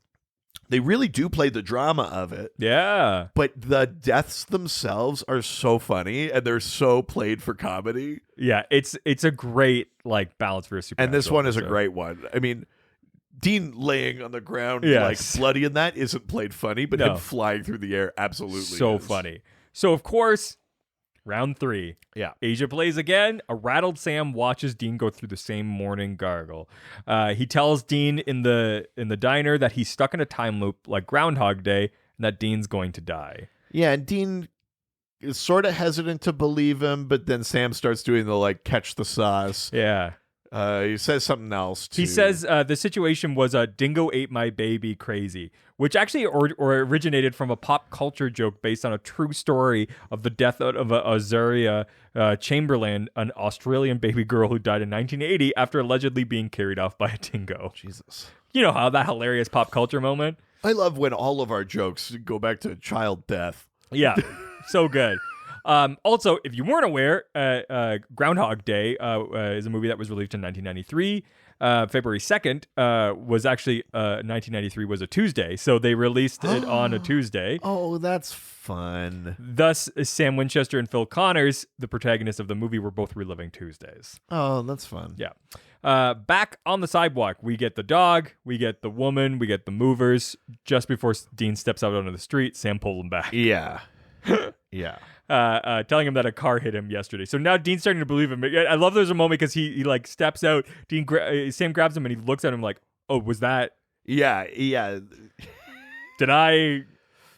they really do play the drama of it. Yeah. But the deaths themselves are so funny and they're so played for comedy. Yeah, it's a great like balance for a supernatural. And this one is a great one. I mean, Dean laying on the ground like bloody and that isn't played funny, but him flying through the air absolutely so is. Funny. So of course, round 3. Yeah. Asia plays again. A rattled Sam watches Dean go through the same morning gargle. He tells Dean in the diner that he's stuck in a time loop like Groundhog Day and that Dean's going to die. Yeah, and Dean is sort of hesitant to believe him, but then Sam starts doing the like catch the sauce. Yeah. He says something else too. He says the situation was a dingo ate my baby crazy, which actually or originated from a pop culture joke based on a true story of the death of Azaria Chamberlain, an Australian baby girl who died in 1980 after allegedly being carried off by a dingo. Jesus. You know how that hilarious pop culture moment? I love when all of our jokes go back to child death. Yeah, so good. Also, if you weren't aware, Groundhog Day is a movie that was released in 1993. February 2nd was actually 1993 was a Tuesday, so they released it on a Tuesday. Oh, that's fun. Thus, Sam Winchester and Phil Connors, the protagonists of the movie, were both reliving Tuesdays. Oh, that's fun. Yeah. Back on the sidewalk, we get the dog, we get the woman, we get the movers. Just before Dean steps out onto the street, Sam pulls him back. Yeah. Yeah. Telling him that a car hit him yesterday. So now Dean's starting to believe him. I love there's a moment because he like steps out. Sam grabs him and he looks at him like, "Oh, was that?" Yeah. Did I?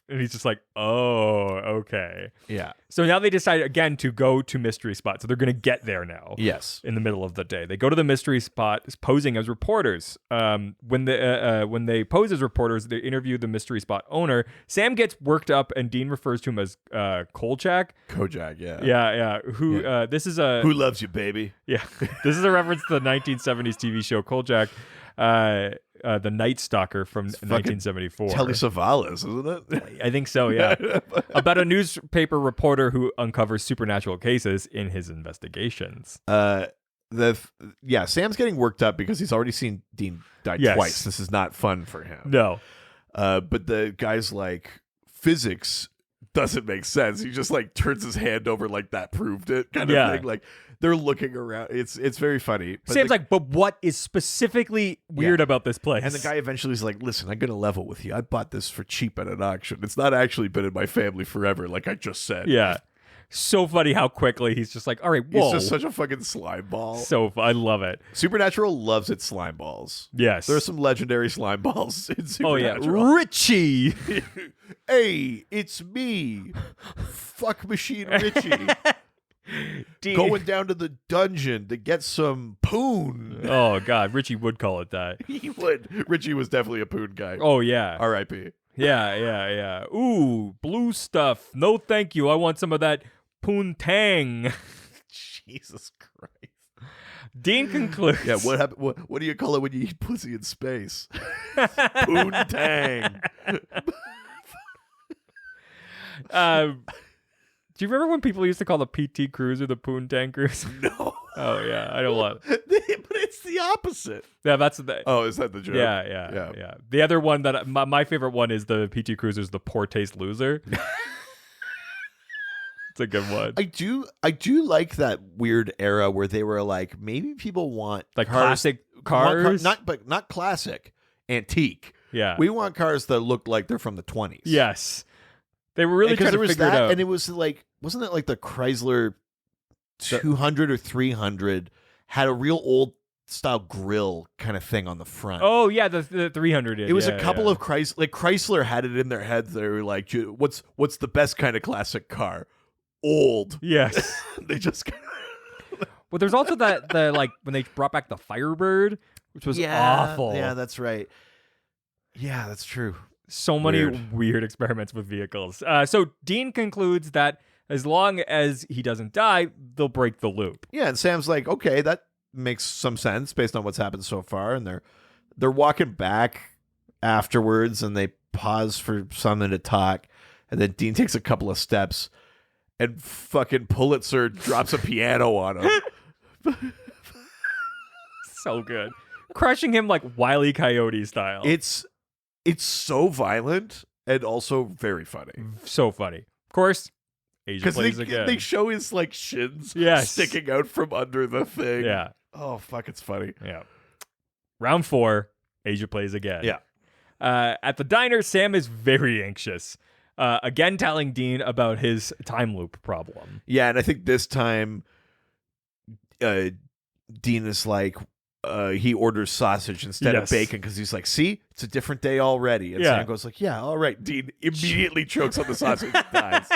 And he's just like, "Oh, okay." Yeah. So now they decide again to go to mystery spot. So they're going to get there now. Yes. In the middle of the day, they go to the mystery spot, posing as reporters. When they pose as reporters, they interview the mystery spot owner. Sam gets worked up, and Dean refers to him as Kolchak. Kojak, yeah. Yeah. Who loves you, baby? Yeah. This is a reference to the 1970s TV show Kolchak. The Night Stalker from 1974. Telly Savalas, isn't it? I think so, yeah. About a newspaper reporter who uncovers supernatural cases in his investigations. Sam's getting worked up because he's already seen Dean die Yes. twice. This is not fun for him. No. But the guy's like, physics doesn't make sense. He just like turns his hand over like that proved it kind of thing. Like they're looking around. It's very funny. But Sam's like, but what is specifically weird about this place? and the guy eventually is like, listen, I'm going to level with you. I bought this for cheap at an auction. It's not actually been in my family forever, like I just said. Yeah. So funny how quickly he's just like, all right, whoa. He's just such a fucking slime ball. I love it. Supernatural loves its slime balls. Yes. There are some legendary slime balls in Oh, yeah. Supernatural. Richie. Hey, it's me. Fuck Machine Richie. Going down to the dungeon to get some poon. Oh, God. Richie would call it that. He would. Richie was definitely a poon guy. Oh, yeah. R.I.P. Yeah. Ooh, blue stuff. No, thank you. I want some of that poontang. Jesus Christ. Dean concludes. Yeah, what happened? What do you call it when you eat pussy in space? Poontang. Do you remember when people used to call the PT Cruiser the poontang cruiser? No. Oh, yeah. I don't want But it's the opposite. Yeah, that's the. Oh, is that the joke? Yeah. The other one that my favorite one is the PT Cruiser's the poor taste loser. It's a good one. I do like that weird era where they were like, maybe people want Like cars, classic cars? not classic, antique. Yeah. We want cars that look like they're from the 20s. Yes. They were really trying there to was figure that, it out. and it was like, wasn't it like the Chrysler 200 or 300 had a real old style grill kind of thing on the front? Oh yeah, the 300. It was a couple of Chrysler had it in their heads. They were like, what's the best kind of classic car? Old. Yes. They just. Well, there's also the like when they brought back the Firebird, which was awful. Yeah, that's right. Yeah, that's true. So many weird experiments with vehicles. So Dean concludes that as long as he doesn't die, they'll break the loop. Yeah, and Sam's like, okay, that makes some sense based on what's happened so far. And they're walking back afterwards, and they pause for something to talk. And then Dean takes a couple of steps, and fucking Pulitzer drops a piano on him. So good. Crushing him like Wile E. Coyote style. It's so violent and also very funny. So funny. Of course, Asia plays again. They show his like shins sticking out from under the thing. Yeah. Oh, fuck, it's funny. Yeah. Round 4, Asia plays again. Yeah. At the diner, Sam is very anxious. Again telling Dean about his time loop problem. Yeah, and I think this time Dean is like, he orders sausage instead of bacon because he's like, see, it's a different day already. And Sam goes like, yeah, all right. Dean immediately chokes on the sausage and dies.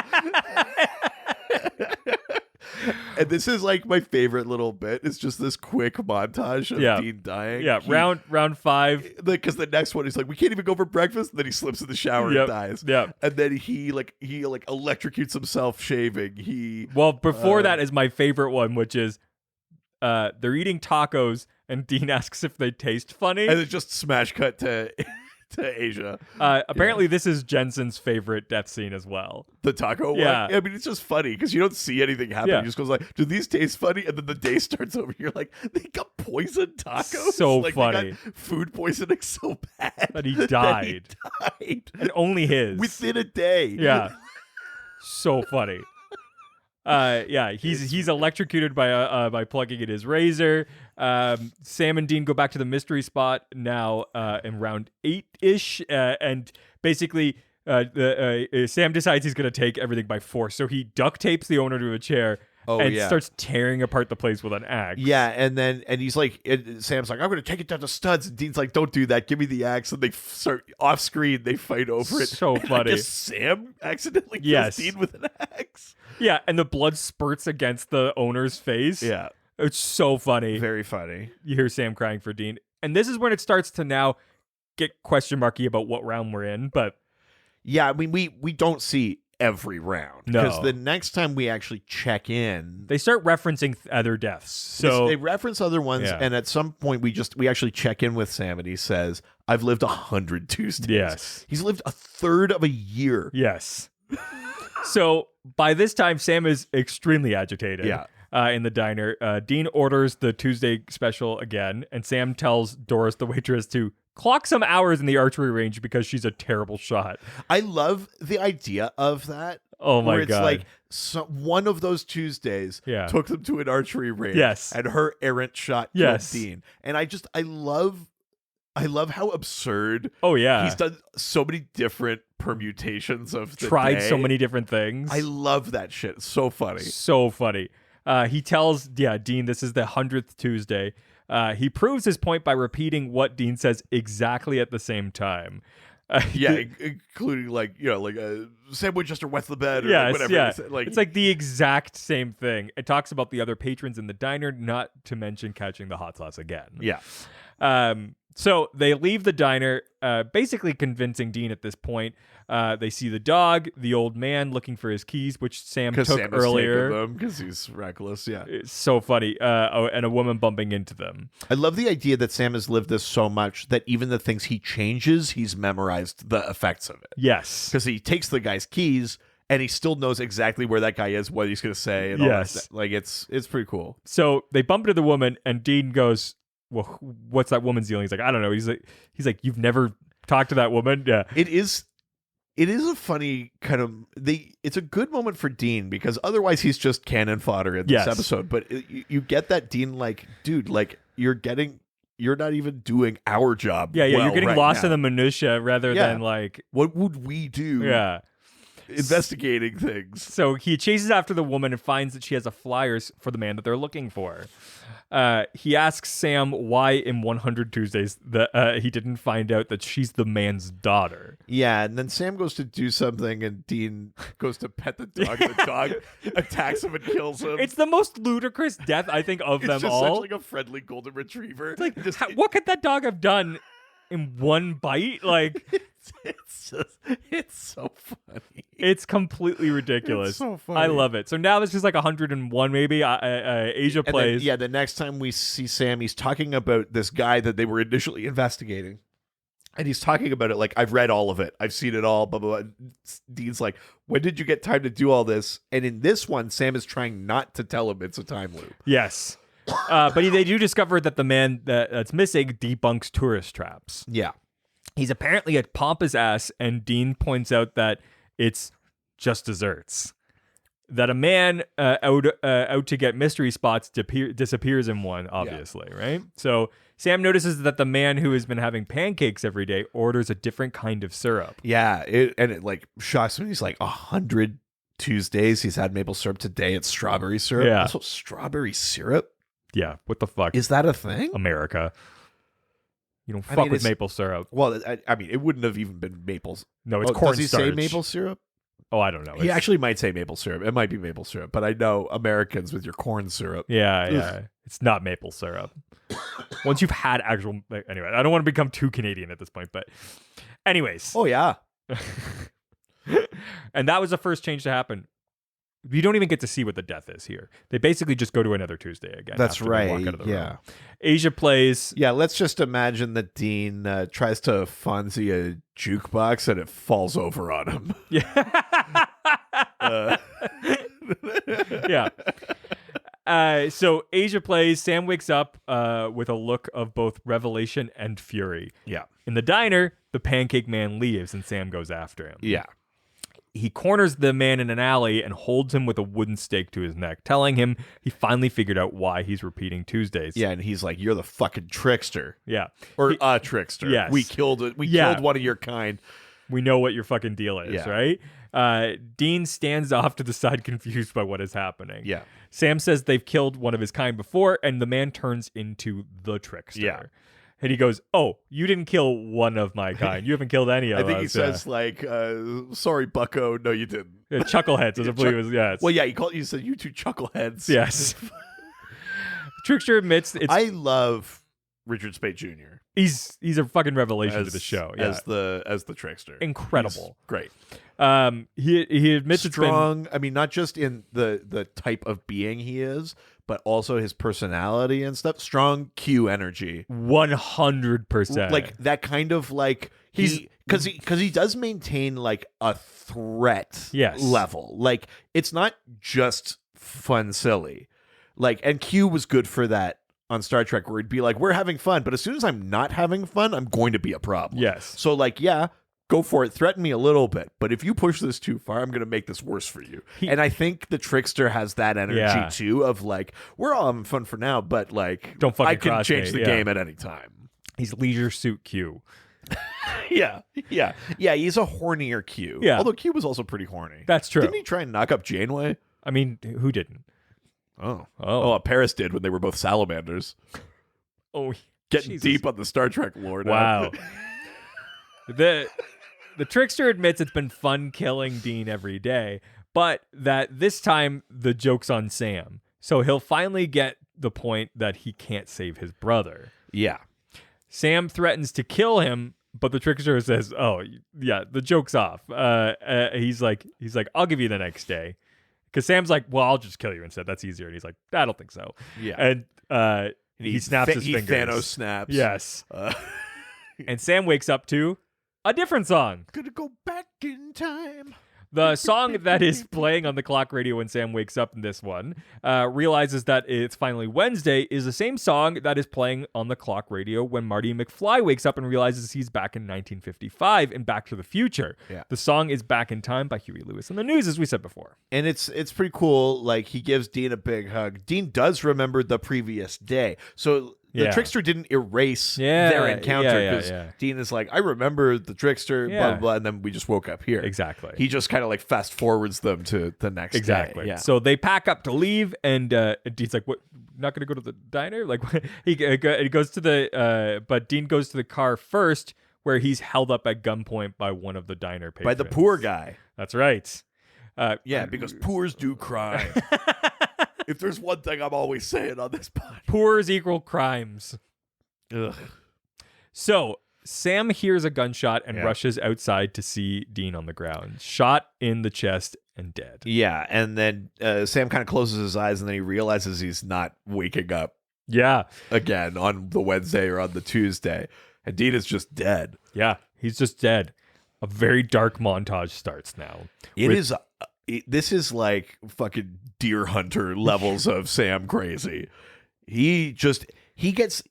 And this is like my favorite little bit. It's just this quick montage of Dean dying. Yeah, round 5. Because the next one, he's like, we can't even go for breakfast. And then he slips in the shower and dies. Yeah. And then he electrocutes himself shaving. Well, before that is my favorite one, which is they're eating tacos, and Dean asks if they taste funny. And it's just smash cut to Asia. Apparently, this is Jensen's favorite death scene as well. The taco one? I mean, it's just funny because you don't see anything happen. He just goes like, do these taste funny? And then the day starts over. You're like, they got poisoned tacos? So like, funny. They got food poisoning so bad. That he died. And only his. Within a day. Yeah. So funny. He's electrocuted by plugging in his razor. Sam and Dean go back to the mystery spot now in round 8-ish, and basically Sam decides he's going to take everything by force. So he duct tapes the owner to a chair and starts tearing apart the place with an axe. Yeah, and he's like, Sam's like, I'm going to take it down to studs. And Dean's like, don't do that. Give me the axe. And they start off screen. They fight over it. So funny. I guess Sam accidentally kills Dean with an axe. Yeah, and the blood spurts against the owner's face. Yeah. It's so funny. Very funny. You hear Sam crying for Dean. And this is when it starts to now get question marky about what round we're in. But yeah, I mean, we don't see every round. No. Because the next time we actually check in, they start referencing other deaths. So they reference other ones, and at some point we actually check in with Sam, and he says, I've lived 100 Tuesdays. Yes. He's lived a third of a year. Yes. So by this time, Sam is extremely agitated. Yeah. in the diner. Dean orders the Tuesday special again, and Sam tells Doris, the waitress, to clock some hours in the archery range because she's a terrible shot. I love the idea of that. Oh my where it's God. like one of those Tuesdays took them to an archery range. Yes. And her errant shot killed Dean. And I love how absurd. Oh yeah. He's done so many different permutations of the tried day. so many different things. I love that shit. It's so funny. So funny. He tells Dean this is the 100th Tuesday. He proves his point by repeating what Dean says exactly at the same time. Including like Sam Winchester wets the bed or whatever. Yeah. It's like the exact same thing. It talks about the other patrons in the diner, not to mention catching the hot sauce again. Yeah. So they leave the diner, basically convincing Dean at this point. They see the dog, the old man looking for his keys, which Sam took earlier. Because he's reckless, yeah. It's so funny. And a woman bumping into them. I love the idea that Sam has lived this so much that even the things he changes, he's memorized the effects of it. Yes. Because he takes the guy's keys and he still knows exactly where that guy is, what he's going to say. And all that stuff. Like, it's pretty cool. So they bump into the woman and Dean goes, well, what's that woman's dealing? He's like, I don't know. He's like, you've never talked to that woman? Yeah. It is a funny kind of it's a good moment for Dean because otherwise he's just cannon fodder in this episode. But you get that Dean, like, dude, like you're not even doing our job. Yeah. You're getting lost in the the minutia rather than like, what would we do? Yeah. Investigating things. So he chases after the woman and finds that she has a flyers for the man that they're looking for. He asks Sam why in 100 Tuesdays that he didn't find out that she's the man's daughter. Yeah, and then Sam goes to do something and Dean goes to pet the dog and the dog attacks him and kills him. It's the most ludicrous death, I think, of them all. It's just like a friendly golden retriever. It's like, what could that dog have done in one bite? Like, it's so funny. It's completely ridiculous. It's so funny. I love it. So now it's just like 101 maybe. Asia plays. Then, the next time we see Sam, he's talking about this guy that they were initially investigating. And he's talking about it like, I've read all of it. I've seen it all, blah, blah, blah. Dean's like, when did you get time to do all this? And in this one, Sam is trying not to tell him it's a time loop. Yes. But they do discover that the man that's missing debunks tourist traps. Yeah. He's apparently a pompous ass, and Dean points out that it's just desserts. That a man out to get mystery spots disappears in one, obviously, right? So Sam notices that the man who has been having pancakes every day orders a different kind of syrup. Yeah, it like shocks him. He's like, 100 Tuesdays he's had maple syrup. Today it's strawberry syrup. Yeah. Also, strawberry syrup? Yeah, what the fuck? Is that a thing? America. You don't fuck with maple syrup. Well, I mean, it wouldn't have even been maples. No, it's cornstarch. Does he say maple syrup? Oh, I don't know. He actually might say maple syrup. It might be maple syrup, but I know Americans with your corn syrup. Yeah. It's not maple syrup. Once you've had actual... Anyway, I don't want to become too Canadian at this point, but... Anyways. Oh, yeah. And that was the first change to happen. We don't even get to see what the death is here. They basically just go to another Tuesday again. That's right. Walk out of the yeah. room. Asia plays. Yeah, let's just imagine that Dean tries to Fonzie a jukebox and it falls over on him. Yeah. Yeah. So Asia plays. Sam wakes up with a look of both revelation and fury. Yeah. In the diner, the pancake man leaves and Sam goes after him. Yeah. He corners the man in an alley and holds him with a wooden stake to his neck, telling him he finally figured out why he's repeating Tuesdays. Yeah, and he's like, "You're the fucking trickster." Yeah. Or a trickster. Yes. We killed it. We killed one of your kind. We know what your fucking deal is, right? Dean stands off to the side, confused by what is happening. Yeah. Sam says they've killed one of his kind before, and the man turns into the trickster. Yeah. And he goes, "Oh, you didn't kill one of my kind. You haven't killed any of us." I think he says like, "Sorry, Bucko. No, you didn't." Chuckleheads, as I believe it was. Yes. Well, yeah, you said you two chuckleheads. Yes. Trickster admits it's. I love Richard Speight Jr. He's a fucking revelation to the show. Yeah. As the trickster. Incredible. He's great. He admits strong. I mean, not just in the type of being he is, but also his personality and stuff. Strong Q energy. 100%. Like that kind of like because he does maintain like a threat yes. level. Like it's not just fun silly. Like, and Q was good for that on Star Trek, where it'd be like, we're having fun, but as soon as I'm not having fun, I'm going to be a problem. Yes. So like, yeah, go for it. Threaten me a little bit. But if you push this too far, I'm going to make this worse for you. And I think the Trickster has that energy too of like, we're all having fun for now, but like, don't fucking I can cross change me. the game at any time. He's Leisure Suit Q. Yeah. He's a hornier Q. Yeah. Although Q was also pretty horny. That's true. Didn't he try and knock up Janeway? I mean, who didn't? Oh, Paris did when they were both salamanders. Oh, Getting Jesus. deep on the Star Trek lore now. Wow. The Trickster admits it's been fun killing Dean every day, but that this time the joke's on Sam. So he'll finally get the point that he can't save his brother. Yeah. Sam threatens to kill him, but the Trickster says, "Oh, yeah, the joke's off." He's like, "I'll give you the next day," because Sam's like, "Well, I'll just kill you instead. That's easier." And he's like, "I don't think so." Yeah. And he snaps his fingers. Thanos snaps. Yes. And Sam wakes up to a different song. Gonna go back in time. The song that is playing on the clock radio when Sam wakes up in this one realizes that it's finally Wednesday is the same song that is playing on the clock radio when Marty McFly wakes up and realizes he's back in 1955 in Back to the Future. Yeah. The song is Back in Time by Huey Lewis and the News, as we said before. And it's pretty cool. Like, he gives Dean a big hug. Dean does remember the previous day. So the Trickster didn't erase their encounter because Dean is like, I remember the Trickster, blah, blah, blah, and then we just woke up here. Exactly. He just kind of like fast forwards them to the next day. Yeah. So they pack up to leave, and Dean's like, "What? Not going to go to the diner?" Like he goes to the, but Dean goes to the car first, where he's held up at gunpoint by one of the diner patrons. By the poor guy. That's right. Because poors do crime. If there's one thing I'm always saying on this podcast. Poors equal crimes. Ugh. So Sam hears a gunshot and rushes outside to see Dean on the ground, shot in the chest and dead. Yeah, and then Sam kind of closes his eyes, and then he realizes he's not waking up again on the Wednesday or on the Tuesday. And Dean is just dead. Yeah, he's just dead. A very dark montage starts now. This is like fucking Deer Hunter levels of Sam crazy. He gets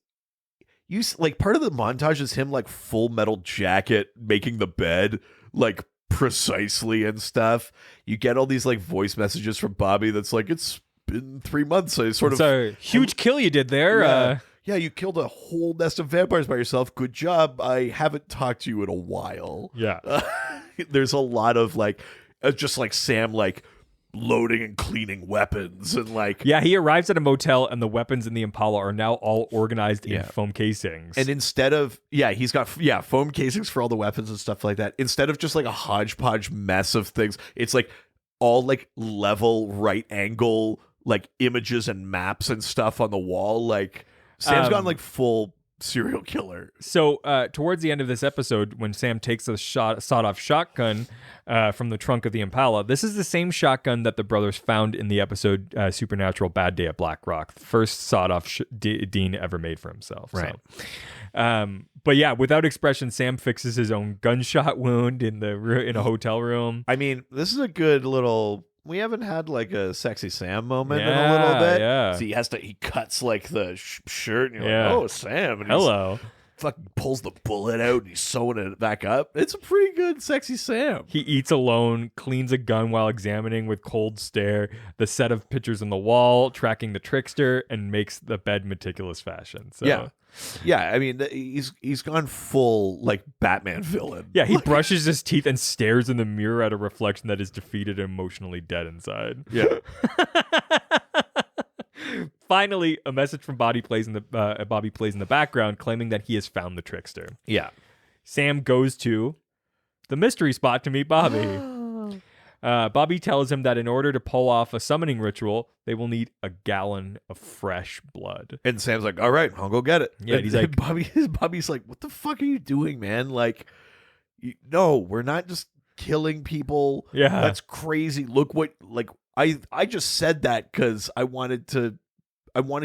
like part of the montage is him like Full Metal Jacket making the bed like precisely and stuff. You get all these like voice messages from Bobby that's like, it's been 3 months. So it's a huge kill you did there. Yeah, you killed a whole nest of vampires by yourself. Good job. I haven't talked to you in a while. Yeah. There's a lot of like just like Sam like loading and cleaning weapons and like he arrives at a motel and the weapons in the Impala are now all organized in foam casings. And instead of he's got foam casings for all the weapons and stuff like that. Instead of just like a hodgepodge mess of things, it's like all like level right angle like images and maps and stuff on the wall. Like Sam's gone like full serial killer. So towards the end of this episode, when Sam takes a sawed-off shotgun from the trunk of the Impala, this is the same shotgun that the brothers found in the episode Supernatural Bad Day at Black Rock, the first sawed-off Dean ever made for himself. Right. So. But yeah, without expression, Sam fixes his own gunshot wound in a hotel room. I mean, this is a good little... We haven't had like a sexy Sam moment in a little bit. Yeah. So he cuts like the shirt and you're like, oh, Sam. And hello. Fucking pulls the bullet out and he's sewing it back up. It's a pretty good sexy Sam. He eats alone, cleans a gun while examining with cold stare the set of pictures on the wall, tracking the Trickster, and makes the bed meticulous fashion. So. Yeah, I mean, he's gone full, like, Batman villain. Yeah, he brushes his teeth and stares in the mirror at a reflection that is defeated and emotionally dead inside. Yeah. Finally, a message from Bobby plays in the background claiming that he has found the Trickster. Yeah. Sam goes to the mystery spot to meet Bobby. Bobby tells him that in order to pull off a summoning ritual, they will need a gallon of fresh blood. And Sam's like, all right, I'll go get it. Yeah, and he's like, Bobby's like, what the fuck are you doing, man? Like, no, we're not just killing people. Yeah. That's crazy. Look what, like, I just said that because I wanted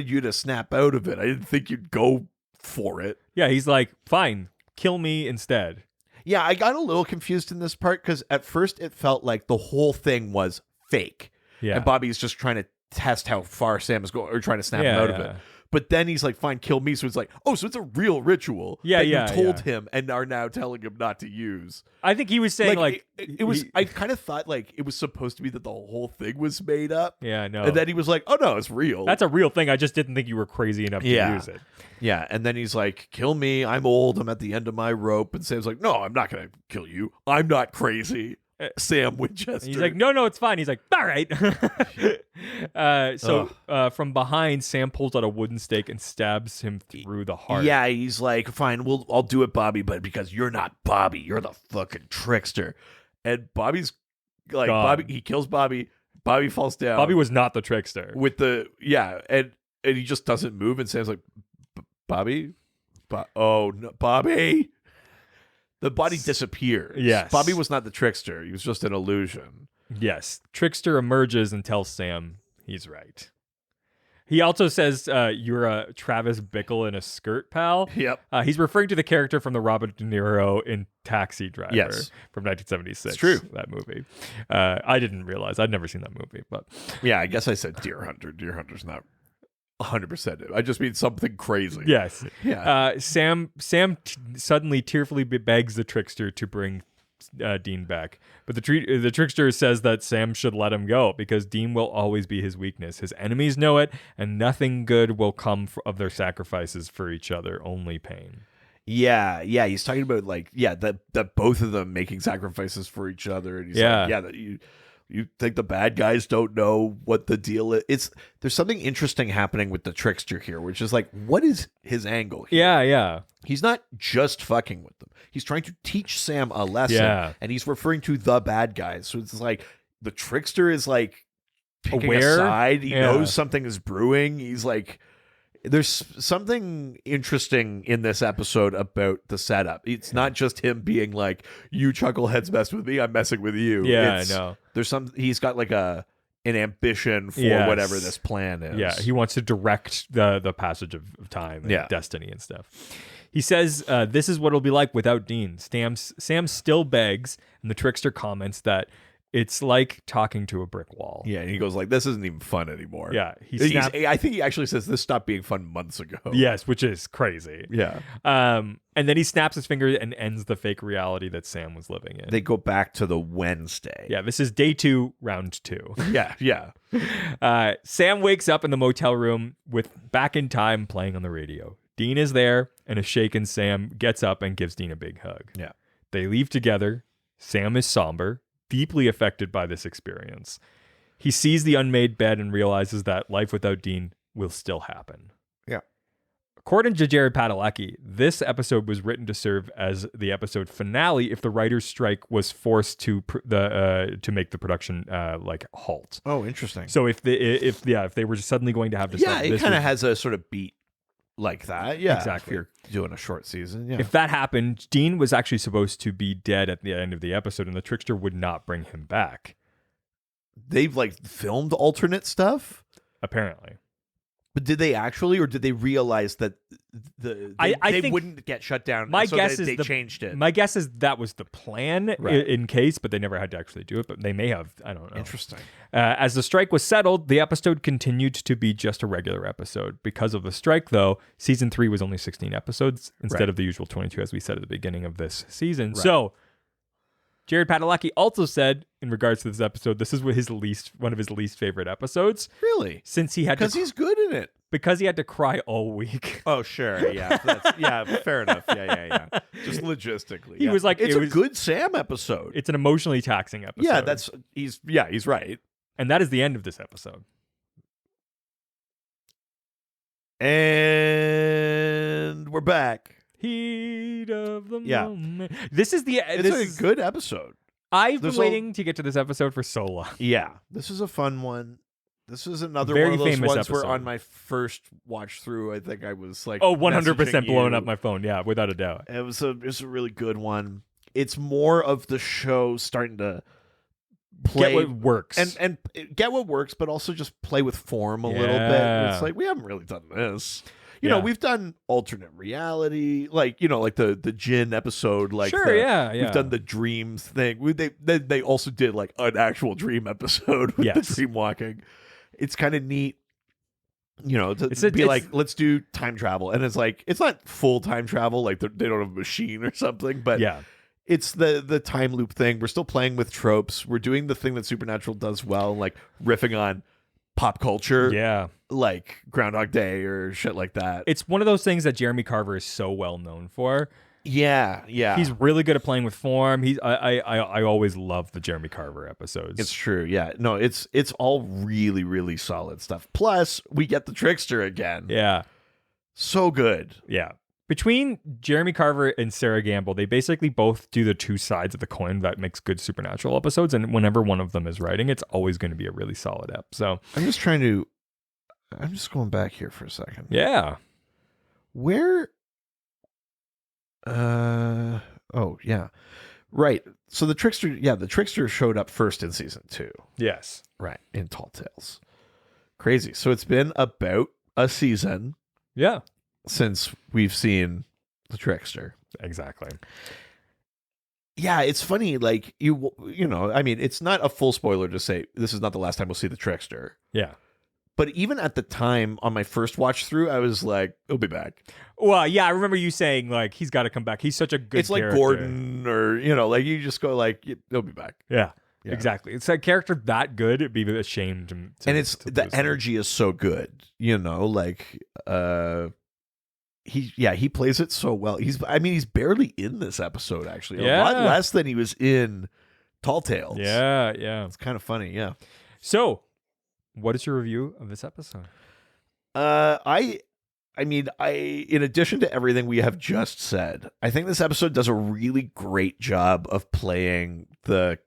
you to snap out of it. I didn't think you'd go for it. Yeah, he's like, fine, kill me instead. Yeah, I got a little confused in this part because at first it felt like the whole thing was fake. Yeah. And Bobby's just trying to test how far Sam is going, or trying to snap him out of it. But then he's like, fine, kill me. So it's like, oh, so it's a real ritual that you told him and are now telling him not to use. I think he was saying it was, I kind of thought like it was supposed to be that the whole thing was made up. Yeah, no. And then he was like, oh no, it's real. That's a real thing. I just didn't think you were crazy enough to use it. Yeah. And then he's like, kill me. I'm old. I'm at the end of my rope. And Sam's like, no, I'm not going to kill you. I'm not crazy. Sam Winchester. He's like, no, it's fine. He's like, all right. From behind, Sam pulls out a wooden stake and stabs him through the heart. Yeah, he's like, fine, I'll do it, Bobby, but because you're not Bobby, you're the fucking trickster. And Bobby's like, Gone. he kills Bobby. Bobby falls down. Bobby was not the trickster. And he just doesn't move. And Sam's like, Bobby? Oh, no, Bobby? The body disappears. Yes. Bobby was not the trickster. He was just an illusion. Yes. Trickster emerges and tells Sam he's right. He also says, you're a Travis Bickle in a skirt, pal. Yep. He's referring to the character from the Robert De Niro in Taxi Driver from 1976. It's true. That movie. I didn't realize. I'd never seen that movie. But yeah, I guess I said Deer Hunter. Deer Hunter's not 100% it. I just mean something crazy. Yes. Yeah. Sam suddenly tearfully begs the trickster to bring Dean back, but the trickster says that Sam should let him go because Dean will always be his weakness. His enemies know it, and nothing good will come of their sacrifices for each other. Only pain. Yeah. He's talking about that both of them making sacrifices for each other, and he's that you think the bad guys don't know what the deal is. There's something interesting happening with the trickster here, which is like, what is his angle here? Yeah. He's not just fucking with them. He's trying to teach Sam a lesson, and he's referring to the bad guys. So it's like the trickster is like picking a side. He knows something is brewing. He's like, there's something interesting in this episode about the setup. It's not just him being like, you chuckleheads mess with me, I'm messing with you. Yeah, I know. There's he's got like an ambition for whatever this plan is. Yeah, he wants to direct the passage of time and destiny and stuff. He says, this is what it'll be like without Dean. Sam still begs, and the trickster comments it's like talking to a brick wall. Yeah, and he goes like, this isn't even fun anymore. Yeah. I think he actually says this stopped being fun months ago. Yes, which is crazy. Yeah. And then he snaps his finger and ends the fake reality that Sam was living in. They go back to the Wednesday. Yeah, this is day 2, round 2. Yeah. Sam wakes up in the motel room with Back in Time playing on the radio. Dean is there, and a shaken Sam gets up and gives Dean a big hug. Yeah. They leave together. Sam is somber, deeply affected by this experience. He sees the unmade bed and realizes that life without Dean will still happen. Yeah. According to Jared Padalecki, this episode was written to serve as the episode finale if the writers' strike was forced to make the production halt. Oh, interesting. So if they were suddenly going to have to stop, it kind of has a sort of beat like that. Yeah, exactly. If you're doing a short season. Yeah. If that happened, Dean was actually supposed to be dead at the end of the episode, and the trickster would not bring him back. They've filmed alternate stuff, apparently. But did they actually, or did they realize that they think wouldn't get shut down? My so guess they is changed it. My guess is that was the plan in case, but they never had to actually do it. But they may have. I don't know. Interesting. As the strike was settled, the episode continued to be just a regular episode. Because of the strike, though, season 3 was only 16 episodes instead of the usual 22, as we said at the beginning of this season. Right. So Jared Padalecki also said, in regards to this episode, this is one of his least favorite episodes. Really? Since he had because he's good in it. Because he had to cry all week. Oh, sure. Yeah. Fair enough. Yeah. Just logistically. He was like, it's a good Sam episode. It's an emotionally taxing episode. Yeah, he's right. And that is the end of this episode. And we're back. Heat of the moment. This is a good episode. I've been waiting to get to this episode for so long. Yeah. This is a fun one. This is another Very one of those famous ones episode. where on my first watch through, I think I was like, 100% blowing up my phone. Yeah, without a doubt. It was a really good one. It's more of the show starting to play get what works and get what works, but also just play with form a little bit. It's like, we haven't really done this. You know, we've done alternate reality, like, you know, like the Jinn episode, like Sure, yeah. we've done the dreams thing. They also did like an actual dream episode with the dream walking. It's kind of neat, you know, to be like, let's do time travel, and it's like it's not full time travel, like they don't have a machine or something, but it's the time loop thing. We're still playing with tropes. We're doing the thing that Supernatural does well, like riffing on pop culture, like Groundhog Day or shit like that. It's one of those things that Jeremy Carver is so well known for. Yeah. He's really good at playing with form. I always love the Jeremy Carver episodes. It's true. Yeah. No, it's all really, really solid stuff. Plus, we get the Trickster again. Yeah. So good. Yeah. Between Jeremy Carver and Sarah Gamble, they basically both do the two sides of the coin that makes good Supernatural episodes. And whenever one of them is writing, it's always going to be a really solid ep. So I'm just going back here for a second. Yeah. Where? Oh, yeah. Right. So the Trickster showed up first in season 2. Yes. Right. In Tall Tales. Crazy. So it's been about a season. Yeah. Since we've seen the Trickster. Exactly. Yeah, it's funny, like you know, I mean, it's not a full spoiler to say this is not the last time we'll see the Trickster. Yeah. But even at the time on my first watch through, I was like, he'll be back. Well, yeah, I remember you saying like he's got to come back. He's such a good It's like character. Gordon, or you know, like you just go like he'll be back. Yeah. Exactly. It's a character that good, it'd be ashamed to and it's the energy is so good, you know, like he plays it so well. He's barely in this episode, actually. A lot less than he was in Tall Tales. Yeah. It's kind of funny, yeah. So, what is your review of this episode? I in addition to everything we have just said, I think this episode does a really great job of playing the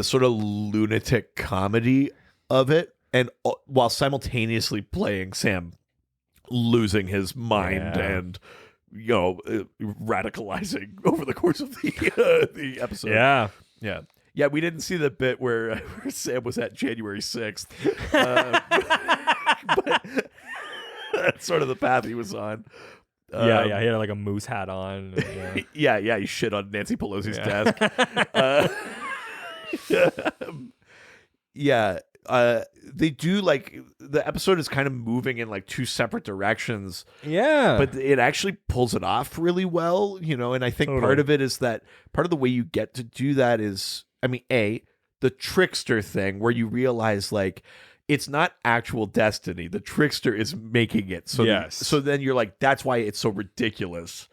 sort of lunatic comedy of it, and while simultaneously playing Sam losing his mind and, you know, radicalizing over the course of the episode. Yeah. We didn't see the bit where Sam was at January 6th, but that's sort of the path he was on. He had like a moose hat on. He shit on Nancy Pelosi's desk. They do, like, the episode is kind of moving in like two separate directions. Yeah. But it actually pulls it off really well, you know, and I think part of it is that part of the way you get to do that is, I mean, the Trickster thing where you realize like it's not actual destiny. The Trickster is making it. So so then you're like, that's why it's so ridiculous.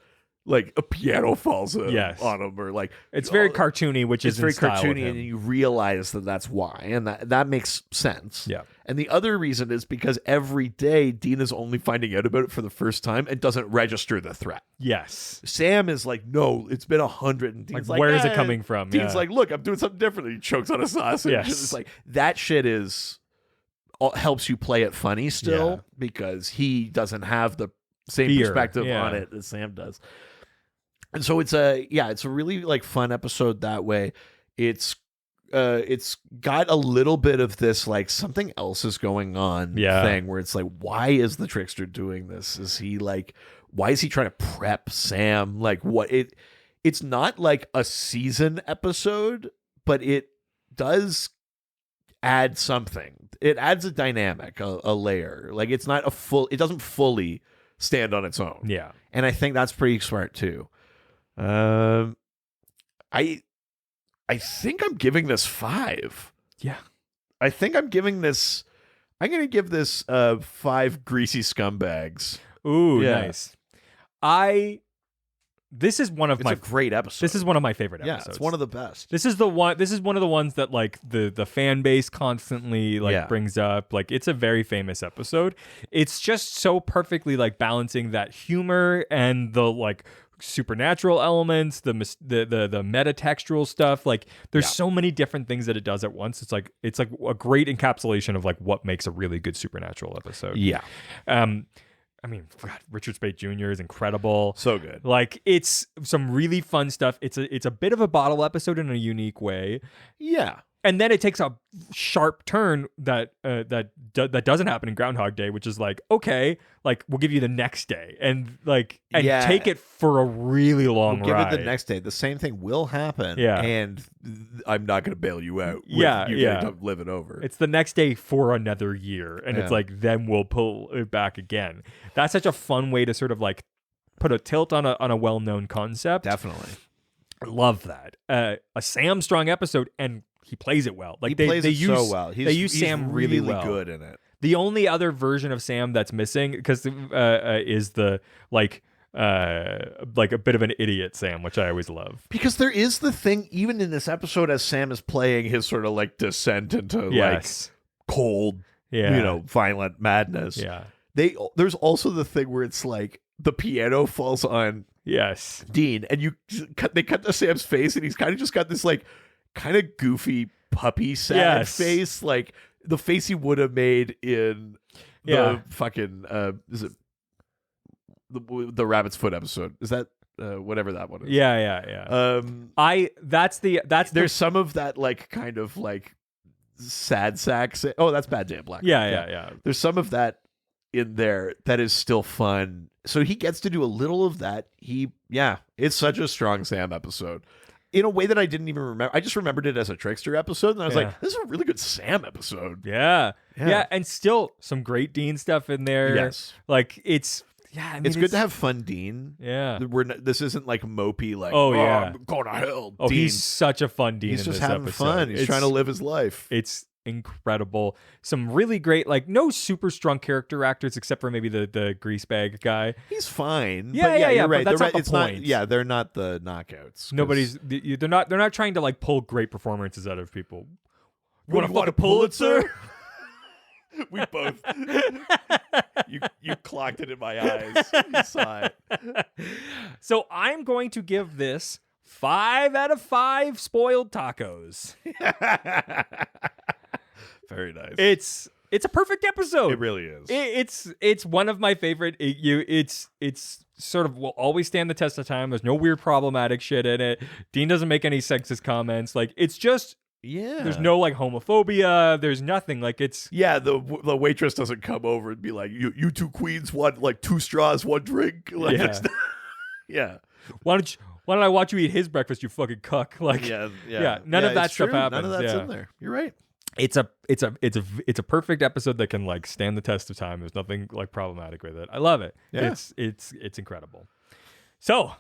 Like a piano falls on him, or like it's very cartoony, which is very cartoony, and you realize that that's why, and that makes sense. Yeah. And the other reason is because every day Dina's only finding out about it for the first time and doesn't register the threat. Yes. Sam is like, no, it's been 100, and Dean's like, where is it coming from? Dean's like, look, I'm doing something different. And he chokes on a sausage. Yes. It's like that shit helps you play it funny still because he doesn't have the same perspective on it as Sam does. And so it's a really like fun episode that way. It's got a little bit of this like something else is going on thing where it's like, why is the Trickster doing this? Is he like, why is he trying to prep Sam? Like what it's not like a season episode, but it does add something. It adds a dynamic, a layer. Like it's not it doesn't fully stand on its own. Yeah. And I think that's pretty smart too. I think I'm giving this 5. Yeah. I think I'm going to give this 5 greasy scumbags. Ooh, nice. This is one of It's a great episode. This is one of my favorite episodes. Yeah, it's one of the best. This is one of the ones that like the fan base constantly like brings up. Like it's a very famous episode. It's just so perfectly like balancing that humor and the like supernatural elements, the metatextual stuff. Like there's so many different things that it does at once. It's like a great encapsulation of like what makes a really good supernatural episode. Yeah. I mean, God, Richard Speight Jr. is incredible. So good. Like it's some really fun stuff. It's a bit of a bottle episode in a unique way. Yeah. And then it takes a sharp turn that doesn't happen in Groundhog Day, which is like, okay, like we'll give you the next day and take it for a really long We'll ride. give it the next day. The same thing will happen. Yeah. And I'm not going to bail you out. With you getting to live it over. It's the next day for another year. And it's like, then we'll pull it back again. That's such a fun way to sort of like put a tilt on a well-known concept. Definitely. I love that. A Sam Strong episode, and he plays it well. Like He plays it use, so well. They use he's Sam really well. good in it. The only other version of Sam that's missing, because is the like a bit of an idiot Sam, which I always love. Because there is the thing, even in this episode, as Sam is playing his sort of like descent into like cold, violent madness. Yeah. There's also the thing where it's like the piano falls on Dean, and they cut to Sam's face, and he's kind of just got this like kind of goofy puppy sad face, like the face he would have made in the fucking is it the Rabbit's Foot episode? Is that whatever that one is? Yeah. There's some of that like kind of like sad sack. Oh, that's Bad Day of Black. Yeah. There's some of that in there that is still fun. So he gets to do a little of that. It's such a strong Sam episode in a way that I didn't even remember. I just remembered it as a Trickster episode, and I was like, this is a really good Sam episode. Yeah, and still some great Dean stuff in there. Yes, like it's good to have fun Dean. Yeah, this isn't like mopey like I'm going to hell. Oh, Dean. He's such a fun Dean. He's in just this having episode. fun. He's trying to live his life. It's incredible. Some really great, like no super strong character actors except for maybe the greasebag guy. He's fine. Yeah. You're right. But that's not the point. They're not the knockouts. They're not trying to like pull great performances out of people. You want to fuck a Pulitzer? We both. You clocked it in my eyes. You saw it. So I'm going to give this 5 out of 5 spoiled tacos. Very nice. It's a perfect episode. It really is. It's one of my favorite. It's sort of will always stand the test of time. There's no weird problematic shit in it. Dean doesn't make any sexist comments. Like it's just there's no like homophobia. There's nothing. Like it's the waitress doesn't come over and be like you two queens want like 2 straws 1 drink. Like, Why don't I watch you eat his breakfast, you fucking cuck? Like none of that stuff happens. None of that's in there. You're right. It's a perfect episode that can like stand the test of time. There's nothing like problematic with it. I love it. Yeah. It's incredible. So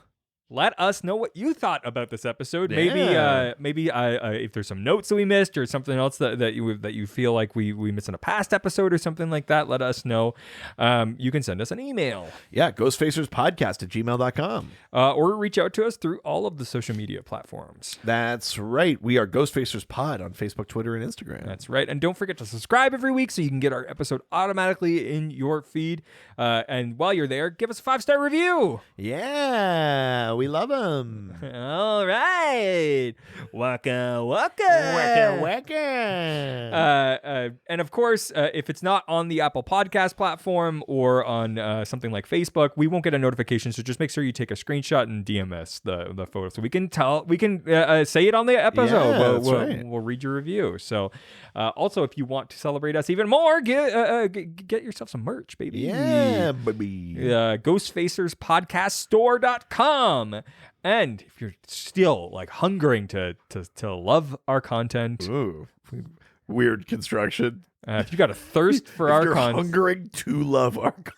let us know what you thought about this episode. Yeah. Maybe if there's some notes that we missed or something else that you feel like we missed in a past episode or something like that, let us know. You can send us an email. Yeah, ghostfacerspodcast@gmail.com. Or reach out to us through all of the social media platforms. That's right. We are Ghostfacers Pod on Facebook, Twitter, and Instagram. That's right. And don't forget to subscribe every week so you can get our episode automatically in your feed. And while you're there, give us a 5-star review. Yeah, we love them. All right. Waka waka. Waka waka. And of course, if it's not on the Apple Podcast platform or on something like Facebook, we won't get a notification. So just make sure you take a screenshot and DM us the photo so we can say it on the episode. Yeah, we'll read your review. So also, if you want to celebrate us even more, get yourself some merch, baby. Yeah, baby. Ghostfacerspodcaststore.com. And if you're still like hungering to love our content, ooh, weird construction. If you got a thirst for our content, hungering to love our content.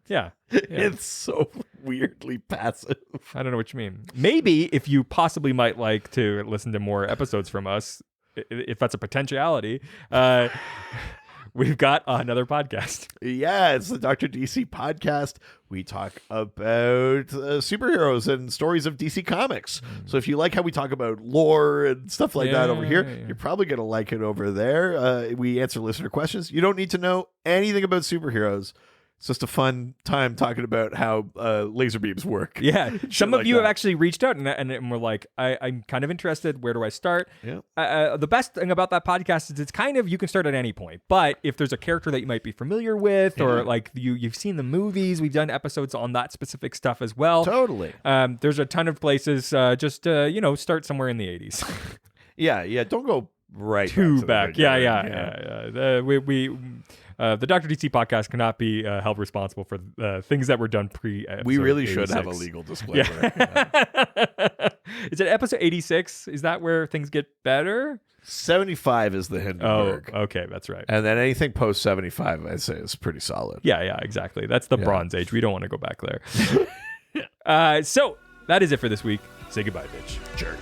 Yeah. It's so weirdly passive. I don't know what you mean. Maybe if you possibly might like to listen to more episodes from us, if that's a potentiality, we've got another podcast. Yeah, it's the Dr. DC podcast. We talk about superheroes and stories of DC Comics. So if you like how we talk about lore and stuff like that over here, you're probably going to like it over there. We answer listener questions. You don't need to know anything about superheroes. It's just a fun time talking about how laser beams work. Yeah. Some of you have actually reached out and were like, I'm kind of interested. Where do I start? Yeah. The best thing about that podcast is it's kind of, you can start at any point. But if there's a character that you might be familiar with or like you've seen the movies, we've done episodes on that specific stuff as well. Totally. There's a ton of places. Just start somewhere in the 80s. Yeah. Don't go right too to the back. video, Yeah. The Dr. DC podcast cannot be held responsible for things that were done pre. We really should have a legal disclaimer. Yeah. Is it episode 86? Is that where things get better? 75 is the Hindenburg. Oh, okay, that's right. And then anything post 75, I'd say, is pretty solid. Yeah, exactly. That's the Bronze Age. We don't want to go back there. So that is it for this week. Say goodbye, bitch. Jerk.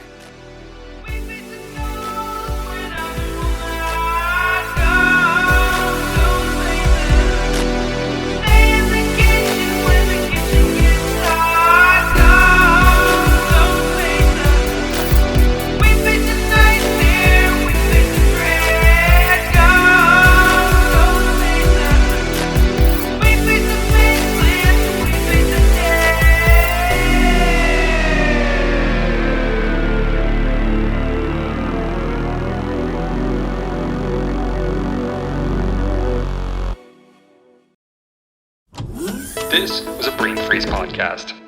This was a Brain Freeze podcast.